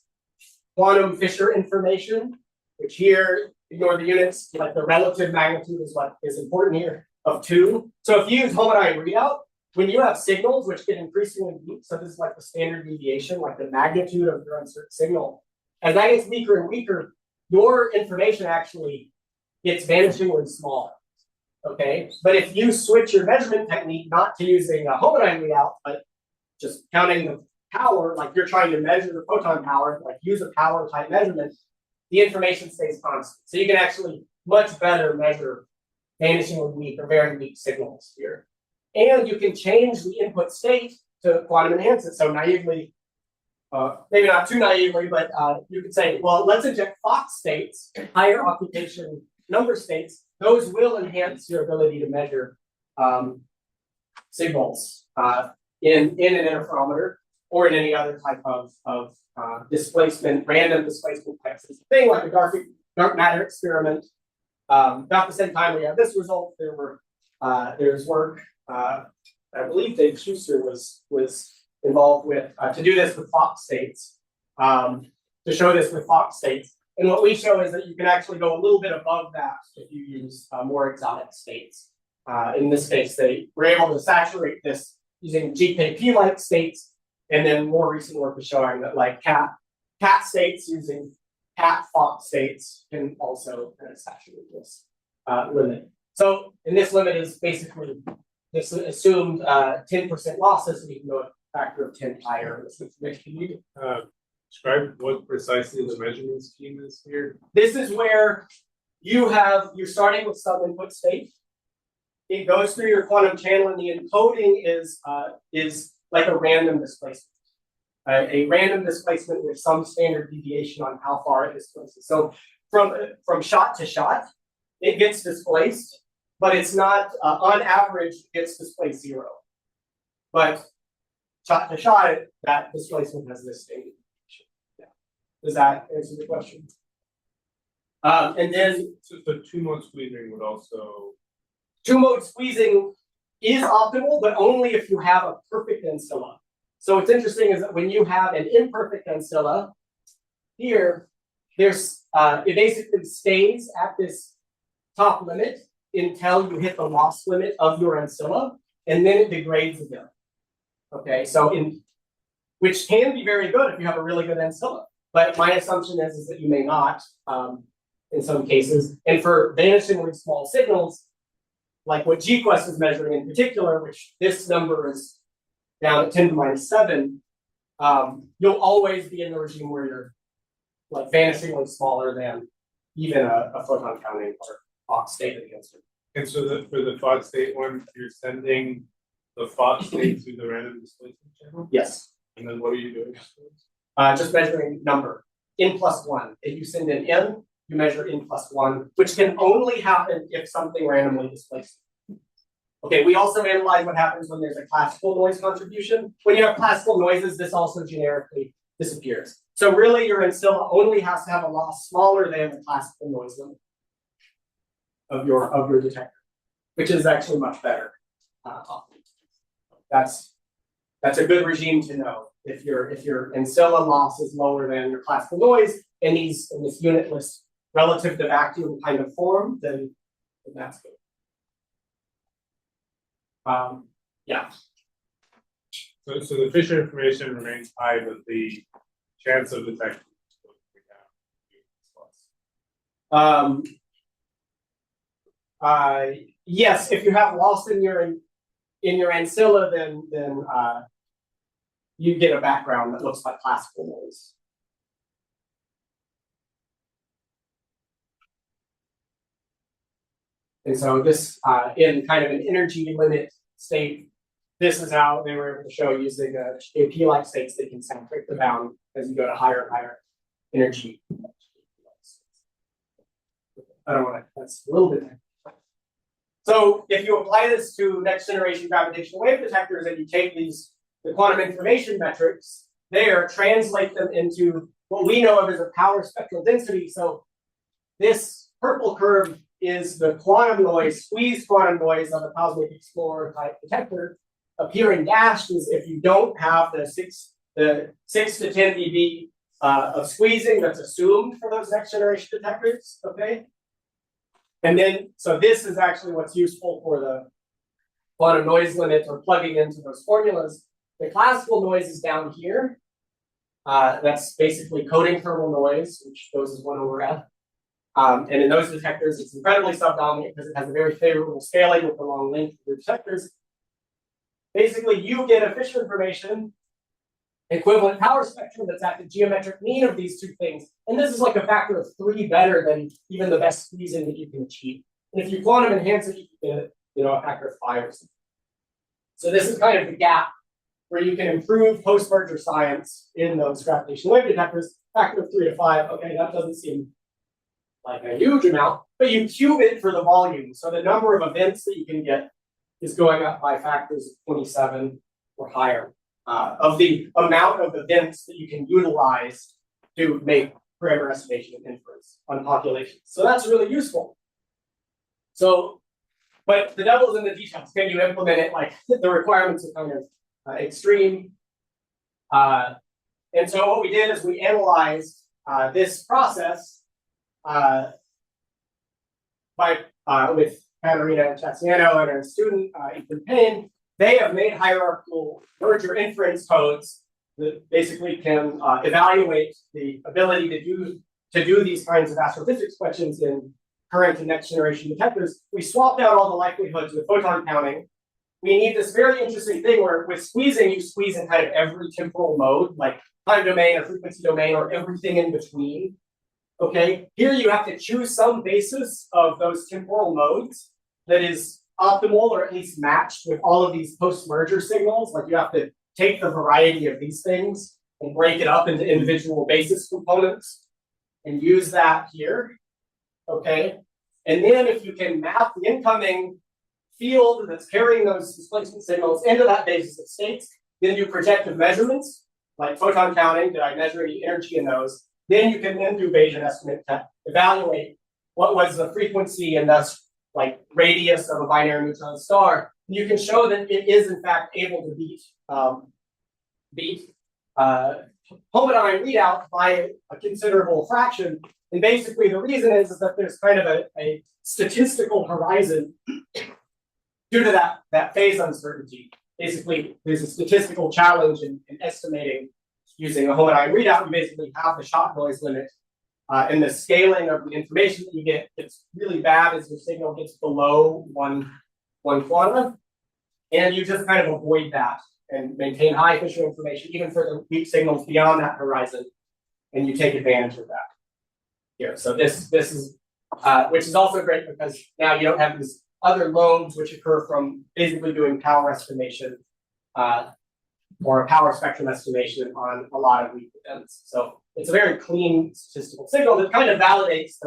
quantum Fisher information, which here, ignore the units, like the relative magnitude is what is important here, of 2. So if you use Hohenheim readout, when you have signals which get increasingly weak, so this is like the standard deviation, like the magnitude of your uncertain signal, as that gets weaker and weaker, your information actually gets vanishingly small. Okay, but if you switch your measurement technique not to using a Hohenheim readout, but just counting the power, like you're trying to measure the photon power, like use a power type measurement, the information stays constant. So you can actually much better measure vanishingly weak or very weak signals here. And you can change the input state to quantum enhance it. So naively, maybe not too naively, but you could say, well, let's inject Fox states, higher occupation number states. Those will enhance your ability to measure signals in an interferometer or in any other type of displacement, random displacement types. It's a thing like a dark matter experiment. About the same time we have this result, there's work. I believe Dave Schuster was involved with to do this with Fox states, to show this with Fox states. And what we show is that you can actually go a little bit above that if you use more exotic states. In this case, they were able to saturate this using GKP-like states, and then more recent work is showing that like cat states using cat Fox states can also kind of saturate this limit. So, and this limit is basically this assumed 10% losses, so we can go a factor of 10 higher in this information. Can you describe what precisely the measurement scheme is here? This is where you're starting with some input state. It goes through your quantum channel, and the encoding is like a random displacement. A random displacement with some standard deviation on how far it displaces. So from shot to shot, it gets displaced, but it's not, on average, it gets displaced 0. But shot to shot, that displacement has this standard deviation. Yeah. Does that answer the question? And then so the 2-mode squeezing would also. 2-mode squeezing is optimal, but only if you have a perfect ancilla. So what's interesting is that when you have an imperfect ancilla, here, it basically stays at this top limit until you hit the loss limit of your ancilla, and then it degrades again. Okay, so which can be very good if you have a really good ancilla. But my assumption is that you may not in some cases. And for vanishingly small signals, like what GQuest is measuring in particular, which this number is down at 10 to minus 7, you'll always be in the regime where you're like vanishingly smaller than even a photon counting or Fox state against it. And so for the Fox state one, you're sending the Fox state to the random displacement channel? Yes. And then what are you doing? Just measuring number. n+1. If you send an n, you measure n+1, which can only happen if something randomly displaces. Okay, we also analyze what happens when there's a classical noise contribution. When you have classical noises, this also generically disappears. So really, your ancilla only has to have a loss smaller than the classical noise limit of your detector, which is actually much better. That's a good regime to know. If your ancilla loss is lower than your classical noise in this unitless relative to vacuum kind of form, then that's good. Yeah. So the Fisher information remains high, but the chance of detection yes, if you have loss in your ancilla, then you get a background that looks like classical noise. And so this, in kind of an energy limit state, this is how they were able to show using AP-like states that can trick the bound as you go to higher and higher energy. I don't want to, that's a little bit. So if you apply this to next generation gravitational wave detectors and you take the quantum information metrics there, translate them into what we know of as a power spectral density. So this purple curve is the quantum noise, squeezed quantum noise of a cosmic explorer type detector. Appearing dashed is if you don't have the 6 to 10 dB of squeezing that's assumed for those next generation detectors, okay? And then, so this is actually what's useful for the quantum noise limit or plugging into those formulas. The classical noise is down here. That's basically coding thermal noise, which goes as 1 over F. And in those detectors, it's incredibly subdominant because it has a very favorable scaling with the long length of the detectors. Basically, you get a Fisher information equivalent power spectrum that's at the geometric mean of these two things. And this is like a factor of 3 better than even the best squeezing that you can achieve. And if you quantum enhance it, you can get a factor of 5 or something. So this is kind of the gap where you can improve post-merger science in those gravitational wave detectors, factor of 3 to 5. Okay, that doesn't seem like a huge amount, but you cube it for the volume. So the number of events that you can get is going up by factors of 27 or higher of the amount of events that you can utilize to make parameter estimation and inference on populations. So that's really useful. So, but the devil's in the details. Can you implement it? Like the requirements are kind of extreme. And so what we did is we analyzed this process with Katerina Chassiano and her student, Ethan Payne. They have made hierarchical merger inference codes that basically can evaluate the ability to do these kinds of astrophysics questions in current and next generation detectors. We swapped out all the likelihoods with photon counting. We need this very interesting thing where with squeezing, you squeeze in kind of every temporal mode, like time domain or frequency domain or everything in between. Okay, here you have to choose some basis of those temporal modes that is optimal or at least matched with all of these post-merger signals. Like you have to take the variety of these things and break it up into individual basis components and use that here. Okay, and then if you can map the incoming field that's carrying those displacement signals into that basis of states, then you projective measurements like photon counting. Did I measure any energy in those? Then you can then do Bayesian estimate to evaluate what was the frequency and thus like radius of a binary neutron star. And you can show that it is in fact able to beat Holbein readout by a considerable fraction. And basically the reason is that there's kind of a statistical horizon due to that phase uncertainty. Basically, there's a statistical challenge in estimating using a Holbein readout. You basically have the shock noise limit. And the scaling of the information that you get gets really bad as your signal gets below one quanta. And you just kind of avoid that and maintain high Fisher information, even for the weak signals beyond that horizon. And you take advantage of that here. So this is, which is also great because now you don't have these other lobes which occur from basically doing power estimation or a power spectrum estimation on a lot of weak events. So it's a very clean statistical signal that kind of validates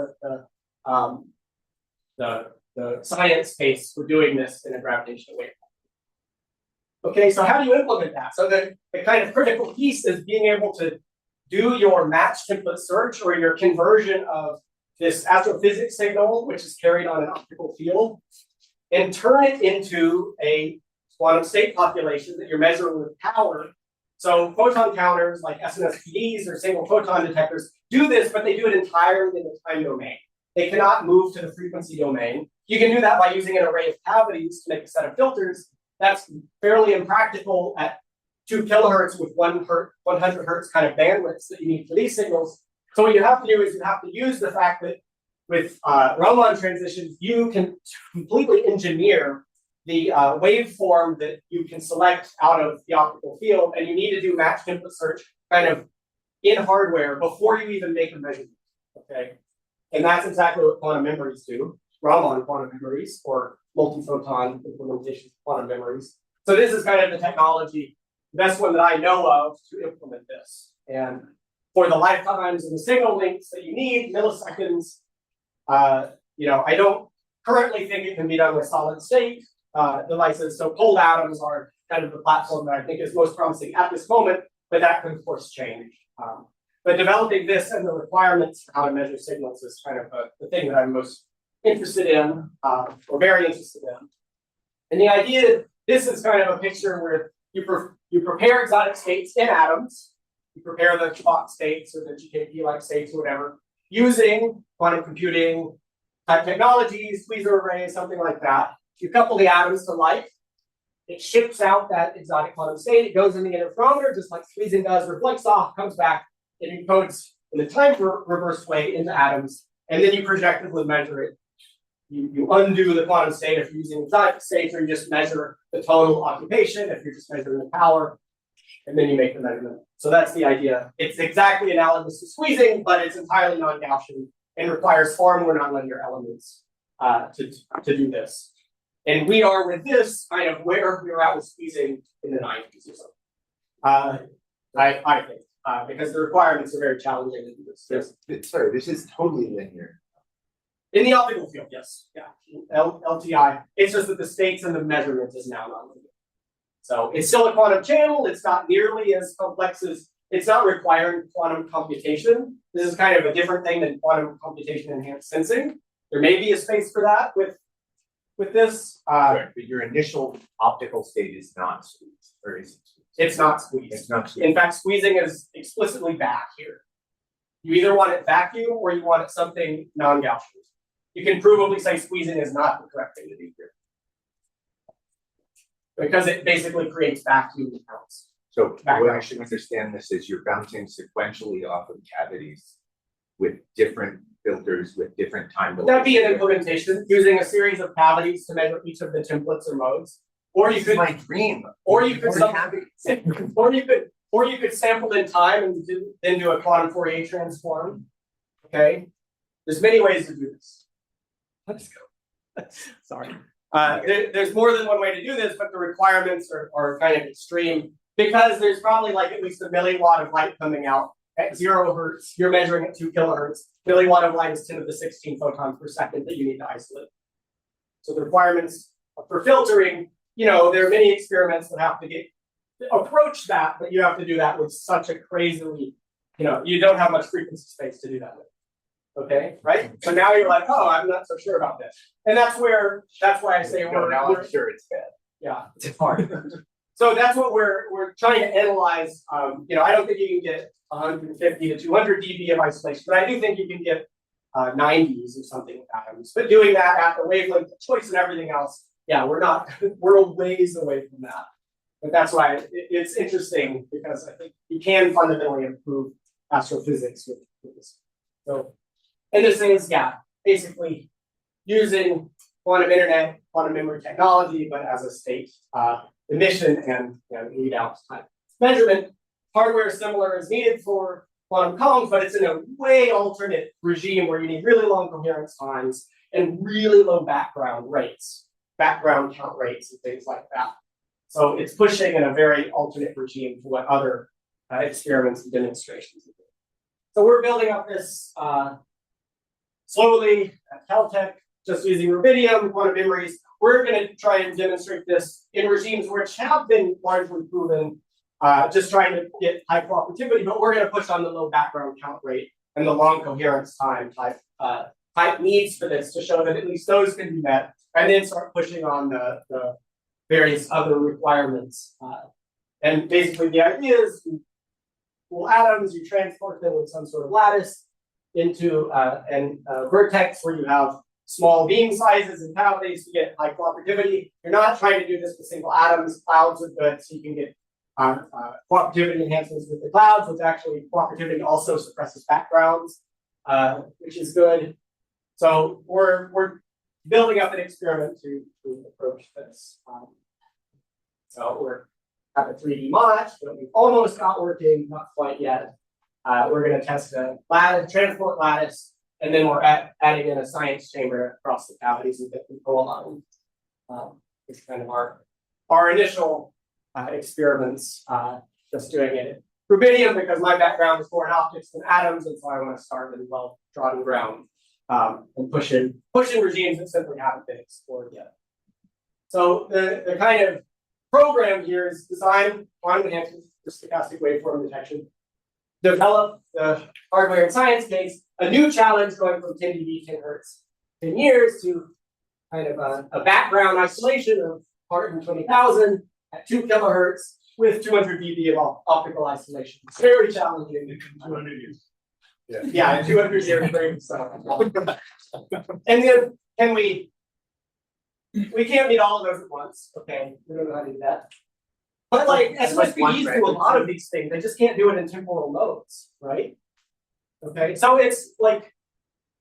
the science case for doing this in a gravitational wave. Okay, so how do you implement that? So the kind of critical piece is being able to do your match template search or your conversion of this astrophysics signal, which is carried on an optical field, and turn it into a quantum state population that you're measuring with power. So photon counters like SNSPDs or single photon detectors do this, but they do it entirely in the time domain. They cannot move to the frequency domain. You can do that by using an array of cavities to make a set of filters. That's fairly impractical at 2 kilohertz with 100 hertz kind of bandwidths that you need for these signals. So what you have to do is you have to use the fact that with Raman transitions, you can completely engineer the waveform that you can select out of the optical field, and you need to do match template search kind of in hardware before you even make a measurement. Okay, and that's exactly what quantum memories do. Raman quantum memories or multi-photon implementations of quantum memories. So this is kind of the technology, the best one that I know of to implement this. And for the lifetimes and the signal lengths that you need, milliseconds, I don't currently think it can be done with solid state devices. So cold atoms are kind of the platform that I think is most promising at this moment, but that can of course change. But developing this and the requirements for how to measure signals is kind of the thing that I'm most interested in, or very interested in. And the idea, this is kind of a picture where you prepare exotic states in atoms, you prepare the Chalk states or the GKP-like states or whatever, using quantum computing type technologies, squeezer arrays, something like that. You couple the atoms to light, it ships out that exotic quantum state, it goes in the interferometer, just like squeezing does, reflects off, comes back, it encodes in a time reverse way into atoms, and then you projectively measure it. You undo the quantum state if you're using exotic states, or you just measure the total occupation if you're just measuring the power, and then you make the measurement. So that's the idea. It's exactly analogous to squeezing, but it's entirely non-Gaussian and requires far more nonlinear elements to do this. And we are with this kind of where we were at with squeezing in the 90s or so. I think, because the requirements are very challenging to do this. Sorry, this is totally linear. In the optical field, yes. Yeah. LTI. It's just that the states and the measurement is now nonlinear. So it's still a quantum channel. It's not nearly as complex as, it's not requiring quantum computation. This is kind of a different thing than quantum computation enhanced sensing. There may be a space for that with this. Right, but your initial optical state is not squeezed, or is it squeezed? It's not squeezed. It's not squeezed. In fact, squeezing is explicitly back here. You either want it vacuum or you want it something non-Gaussian. You can provably say squeezing is not the correct thing to do here, because it basically creates vacuum counts. So the way I should understand this is you're bouncing sequentially off of cavities with different filters with different time. Would that be an implementation using a series of cavities to measure each of the templates or modes? Or you could my dream. Or you could sample in time and then do a quantum Fourier transform. Okay, there's many ways to do this. Let's go. Sorry. There's more than one way to do this, but the requirements are kind of extreme, because there's probably like at least a milliwatt of light coming out at 0 hertz. You're measuring at 2 kilohertz. Milliwatt of light is 10 to the 16 photons per second that you need to isolate. So the requirements for filtering, there are many experiments that have to approach that, but you have to do that with such a crazily, you don't have much frequency space to do that with. Okay, right? So now you're like, oh, I'm not so sure about this. And that's why I say now I'm sure it's bad. Yeah, it's hard. So that's what we're trying to analyze. I don't think you can get 150 to 200 dB of isolation, but I do think you can get 90s or something with atoms. But doing that at the wavelength of choice and everything else, we're a ways away from that. But that's why it's interesting, because I think you can fundamentally improve astrophysics with this. So, and this is, basically using quantum internet, quantum memory technology, but as a state emission and readout type measurement. Hardware similar is needed for quantum columns, but it's in a way alternate regime where you need really long coherence times and really low background count rates and things like that. So it's pushing in a very alternate regime to what other experiments and demonstrations do. So we're building up this slowly at CalTech, just using rubidium, quantum memories. We're going to try and demonstrate this in regimes which have been largely proven, just trying to get high cooperativity, but we're going to push on the low background count rate and the long coherence time type needs for this to show that at least those can be met, and then start pushing on the various other requirements. And basically the idea is you pull atoms, you transport them with some sort of lattice into a vertex where you have small beam sizes and cavities to get high cooperativity. You're not trying to do this with single atoms. Clouds are good, so you can get cooperativity enhancements with the clouds, which actually cooperativity also suppresses backgrounds, which is good. So we're building up an experiment to approach this. So we're at a 3D mod, but we've almost got working, not quite yet. We're going to test a lattice, transport lattice, and then we're adding in a science chamber across the cavities and get control line. It's kind of our initial experiments, just doing it rubidium because my background is more in optics than atoms, and so I want to start in well-trodden ground and pushing regimes that simply haven't been explored yet. So the kind of program here is design quantum enhancement for stochastic waveform detection, develop the hardware and science case, a new challenge going from 10 dB, 10 hertz, 10 years to kind of a background isolation of 120,000 at 2 kilohertz with 200 dB of optical isolation. It's very challenging. 200 years. Yeah, 200 year frame. So. And then can we can't meet all of those at once. Okay, we don't know how to do that. But like SSPDs do a lot of these things. They just can't do it in temporal modes, right? Okay, so it's like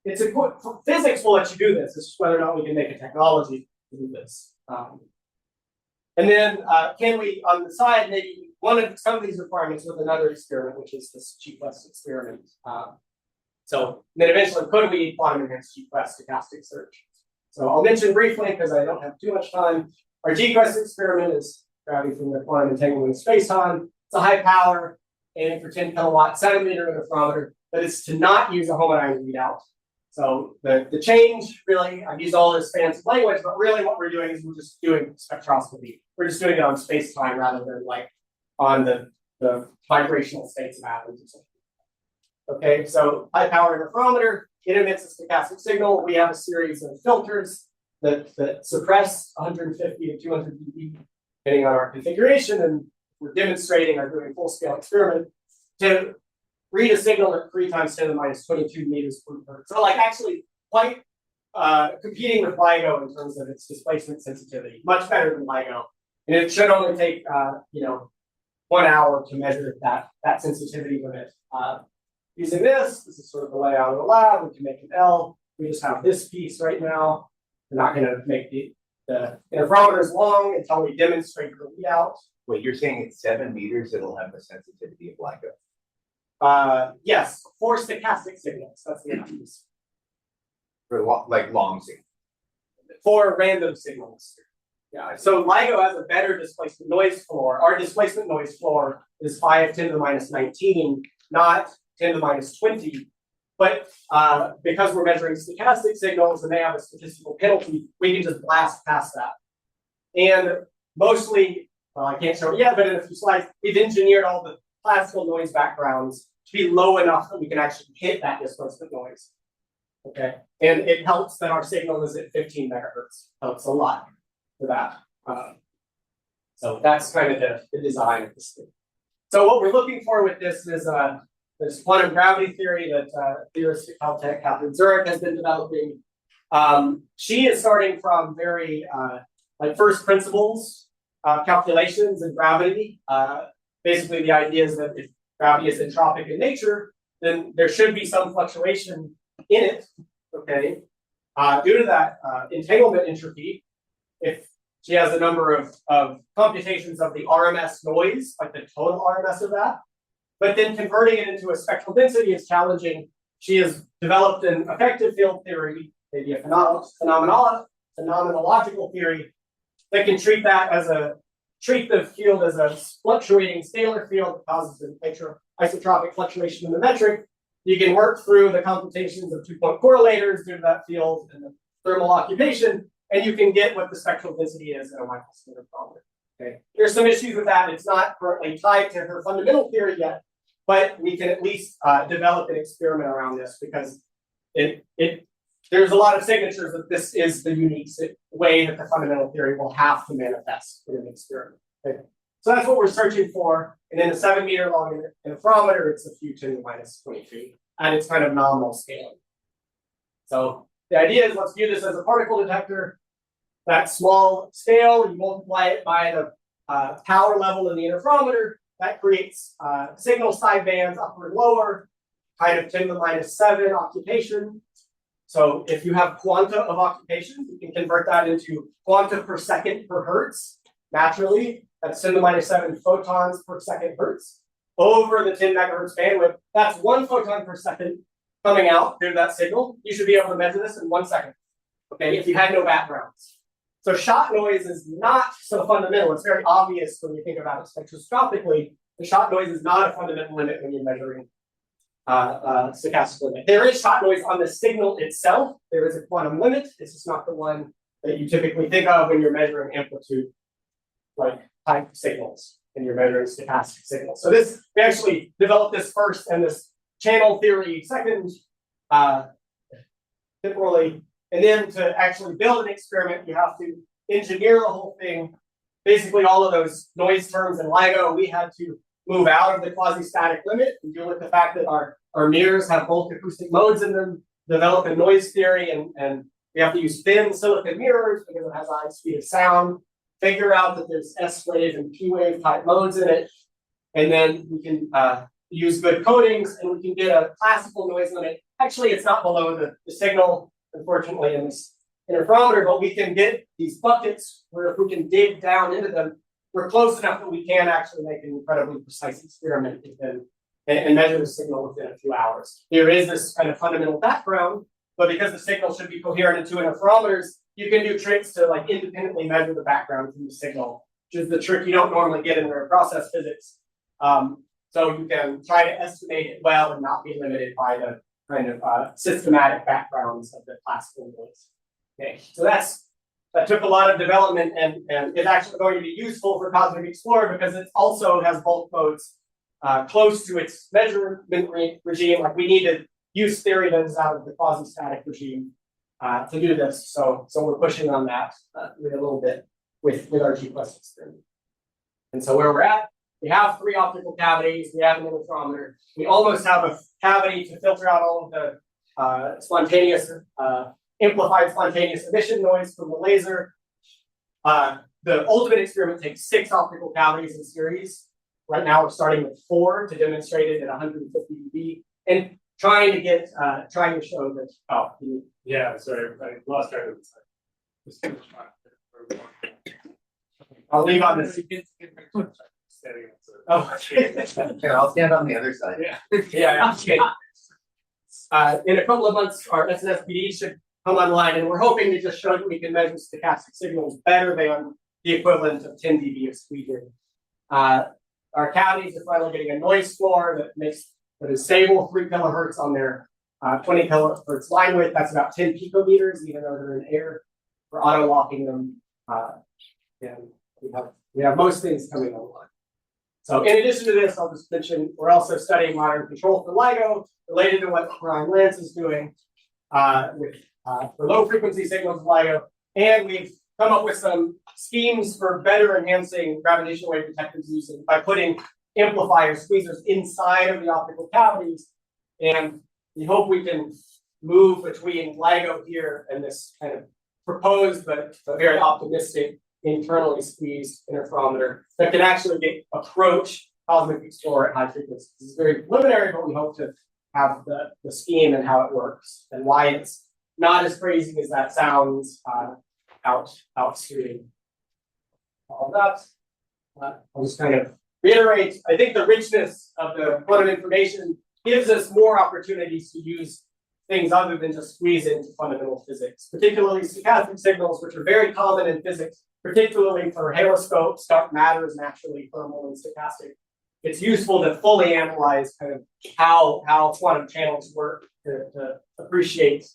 physics will let you do this. It's just whether or not we can make a technology to do this. And then can we, on the side, maybe some of these requirements with another experiment, which is this G-Quest experiment. So then eventually, could we quantum enhance G-Quest stochastic search? So I'll mention briefly, because I don't have too much time, our G-Quest experiment is grabbing from the quantum entanglement of space-time. It's a high power, aiming for 10 kilowatt centimeter interferometer, but it's to not use a homodion readout. So the change, really, I've used all this fancy language, but really what we're doing is we're just doing spectroscopy. We're just doing it on space-time rather than like on the vibrational states of atoms or something. Okay, so high power interferometer, it emits a stochastic signal. We have a series of filters that suppress 150 to 200 dB, depending on our configuration, and we're demonstrating or doing full-scale experiment to read a signal at 3 times 10 to the minus 22 meters per hertz. So like actually quite competing with LIGO in terms of its displacement sensitivity, much better than LIGO. And it should only take 1 hour to measure that sensitivity limit. Using this is sort of the layout of the lab. We can make an L. We just have this piece right now. We're not going to make the interferometers long until we demonstrate the readout. Wait, you're saying it's 7 meters, it'll have the sensitivity of LIGO? Yes, for stochastic signals. That's the piece. For long signals. For random signals. Yeah. So LIGO has a better displacement noise floor. Our displacement noise floor is 5 10 to the minus 19, not 10 to the minus 20. But because we're measuring stochastic signals and they have a statistical penalty, we can just blast past that. And mostly, well, I can't show it yet, but in a few slides, we've engineered all the classical noise backgrounds to be low enough that we can actually hit that displacement noise. Okay, and it helps that our signal is at 15 megahertz. Helps a lot for that. So that's kind of the design of this thing. So what we're looking for with this is this quantum gravity theory that theorist at CalTech, Catherine Zurich, has been developing. She is starting from very like first principles calculations in gravity. Basically, the idea is that if gravity is entropic in nature, then there should be some fluctuation in it. Okay, due to that entanglement entropy, if she has a number of computations of the RMS noise, like the total RMS of that, but then converting it into a spectral density is challenging. She has developed an effective field theory, maybe a phenomenological theory, that can treat that as a treat the field as a fluctuating scalar field that causes an isotropic fluctuation in the metric, you can work through the computations of two-point correlators due to that field and the thermal occupation, and you can get what the spectral density is in a microscopic interferometer. Okay. There's some issues with that. It's not currently tied to her fundamental theory yet, but we can at least develop an experiment around this because there's a lot of signatures that this is the unique way that the fundamental theory will have to manifest in an experiment. Okay. So that's what we're searching for. And in a 7 meter long interferometer, it's a few 10 to the minus 23, and it's kind of nominal scaling. So the idea is let's view this as a particle detector. That small scale, you multiply it by the power level in the interferometer, that creates signal side bands, upward, lower, kind of 10 to the minus 7 occupation. So if you have quanta of occupation, you can convert that into quanta per second per hertz. Naturally, that's 10 to the minus 7 photons per second hertz over the 10 megahertz bandwidth. That's 1 photon per second coming out through that signal. You should be able to measure this in 1 second, okay, if you had no backgrounds. So shot noise is not so fundamental. It's very obvious when you think about it spectroscopically. The shot noise is not a fundamental limit when you're measuring stochastic limit. There is shot noise on the signal itself. There is a quantum limit. It's just not the one that you typically think of when you're measuring amplitude, like type signals, and you're measuring stochastic signals. So we actually developed this first and this channel theory second, temporally. And then to actually build an experiment, you have to engineer the whole thing. Basically, all of those noise terms in LIGO, we had to move out of the quasi-static limit and deal with the fact that our mirrors have bulk acoustic modes in them, develop a noise theory, and we have to use thin silicon mirrors because it has a high speed of sound, figure out that there's S-wave and P-wave type modes in it, and then we can use good coatings and we can get a classical noise limit. Actually, it's not below the signal, unfortunately, in this interferometer, but we can get these buckets where if we can dig down into them, we're close enough that we can actually make an incredibly precise experiment with them and measure the signal within a few hours. There is this kind of fundamental background, but because the signal should be coherent in two interferometers, you can do tricks to like independently measure the background from the signal, which is the trick you don't normally get in the process physics. So you can try to estimate it well and not be limited by the kind of systematic backgrounds of the classical noise. Okay, so that took a lot of development and is actually going to be useful for Cosmic Explorer because it also has bulk modes close to its measurement regime. Like we need to use theory that is out of the quasi-static regime to do this. So we're pushing on that a little bit with our G-Plus experiment. And so where we're at, we have 3 optical cavities, we have an interferometer, we almost have a cavity to filter out all of the spontaneous amplified spontaneous emission noise from the laser. The ultimate experiment takes 6 optical cavities in series. Right now, we're starting with 4 to demonstrate it at 150 dB, and trying to show that. Oh, yeah, sorry, I lost track of the time. I'll leave on this. Oh, Here, I'll stand on the other side. yeah. Okay. In a couple of months, our SNSPD should come online, and we're hoping to just show that we can measure stochastic signals better than the equivalent of 10 dB of squeezing. Our cavities are finally getting a noise floor that is stable 3 kilohertz on their 20 kilohertz line width. That's about 10 picometers, even though they're in air. We're auto locking them, and we have most things coming online. So in addition to this, I'll just mention we're also studying modern control for LIGO related to what Brian Lance is doing for low frequency signals of LIGO, and we've come up with some schemes for better enhancing gravitational-wave detectors by putting amplifier squeezers inside of the optical cavities, and we hope we can move between LIGO here and this kind of proposed but very optimistic internally squeezed interferometer that can actually approach Cosmic Explorer at high frequencies. This is very preliminary, but we hope to have the scheme and how it works and why it's not as crazy as that sounds outstream. All that. I'll just kind of reiterate, I think the richness of the quantum information gives us more opportunities to use things other than just squeeze into fundamental physics, particularly stochastic signals, which are very common in physics, particularly for haloscopes, dark matter is naturally thermal and stochastic. It's useful to fully analyze kind of how quantum channels work to appreciate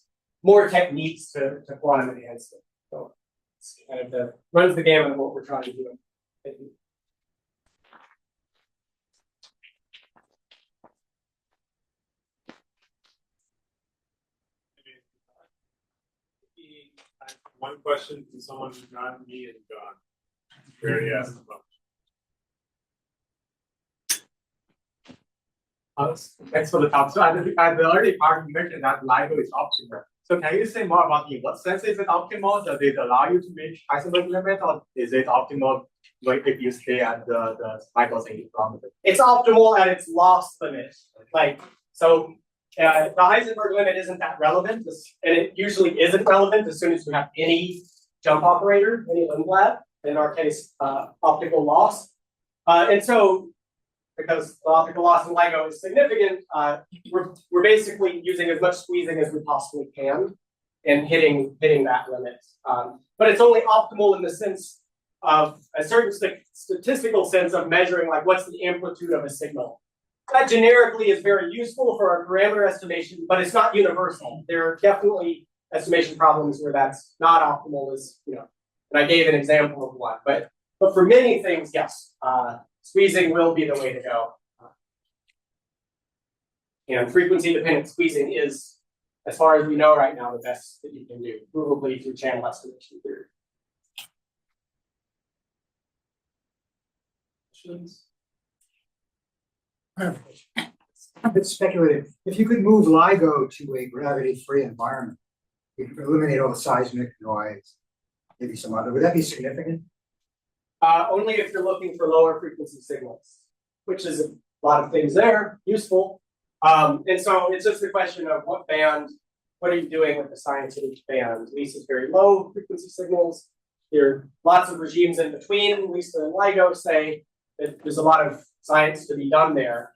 more techniques to quantum enhancement. So it's kind of runs the gamut of what we're trying to do. One question from someone who's not me and John. We already asked about. Thanks for the talk. So at the early part, you mentioned that LIGO is optimal. So can you say more about in what sense is it optimal? Does it allow you to reach Heisenberg limit, or is it optimal if you stay at the LIGO's interferometer? It's optimal at its loss limit. Like, so the Heisenberg limit isn't that relevant, and it usually isn't relevant as soon as you have any jump operator, any Lindblad, in our case, optical loss. And so, because the optical loss in LIGO is significant, we're basically using as much squeezing as we possibly can and hitting that limit. But it's only optimal in the sense of a certain statistical sense of measuring like what's the amplitude of a signal. That generically is very useful for our parameter estimation, but it's not universal. There are definitely estimation problems where that's not optimal, as you know, and I gave an example of one. But for many things, yes, squeezing will be the way to go. And frequency-dependent squeezing is, as far as we know right now, the best that you can do, provably through channel estimation theory. Questions? A bit speculative. If you could move LIGO to a gravity-free environment, you could eliminate all the seismic noise, maybe some other. Would that be significant? Only if you're looking for lower frequency signals, which is a lot of things there, useful. And so it's just a question of what band, what are you doing with the science in each band? LISA is very low frequency signals. There are lots of regimes in between. LISA and LIGO say that there's a lot of science to be done there.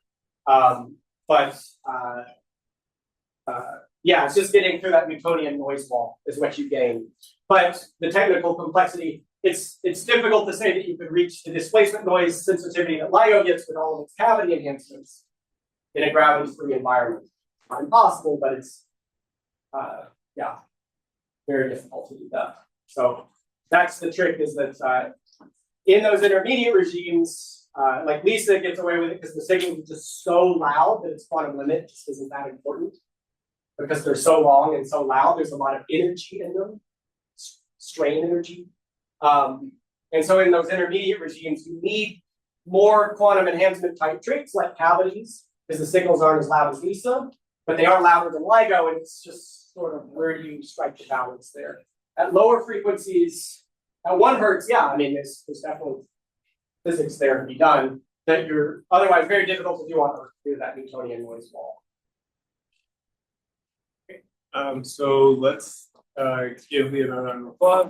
Yeah, it's just getting through that Newtonian noise wall is what you gain. But the technical complexity, it's difficult to say that you could reach the displacement noise sensitivity that LIGO gets with all of its cavity enhancements in a gravity-free environment. Not impossible, but it's yeah, very difficult to do that. So that's the trick, is that in those intermediate regimes, like LISA gets away with it because the signal is just so loud that its quantum limit just isn't that important. Because they're so long and so loud, there's a lot of energy in them, strain energy. And so in those intermediate regimes, you need more quantum enhancement type tricks like cavities, because the signals aren't as loud as LISA, but they are louder than LIGO, and it's just sort of where do you strike the balance there? At lower frequencies, at 1 hertz, yeah, I mean, there's definitely physics there to be done that you're otherwise very difficult to do on Earth due to that Newtonian noise wall. So let's give Leonardo a round of applause.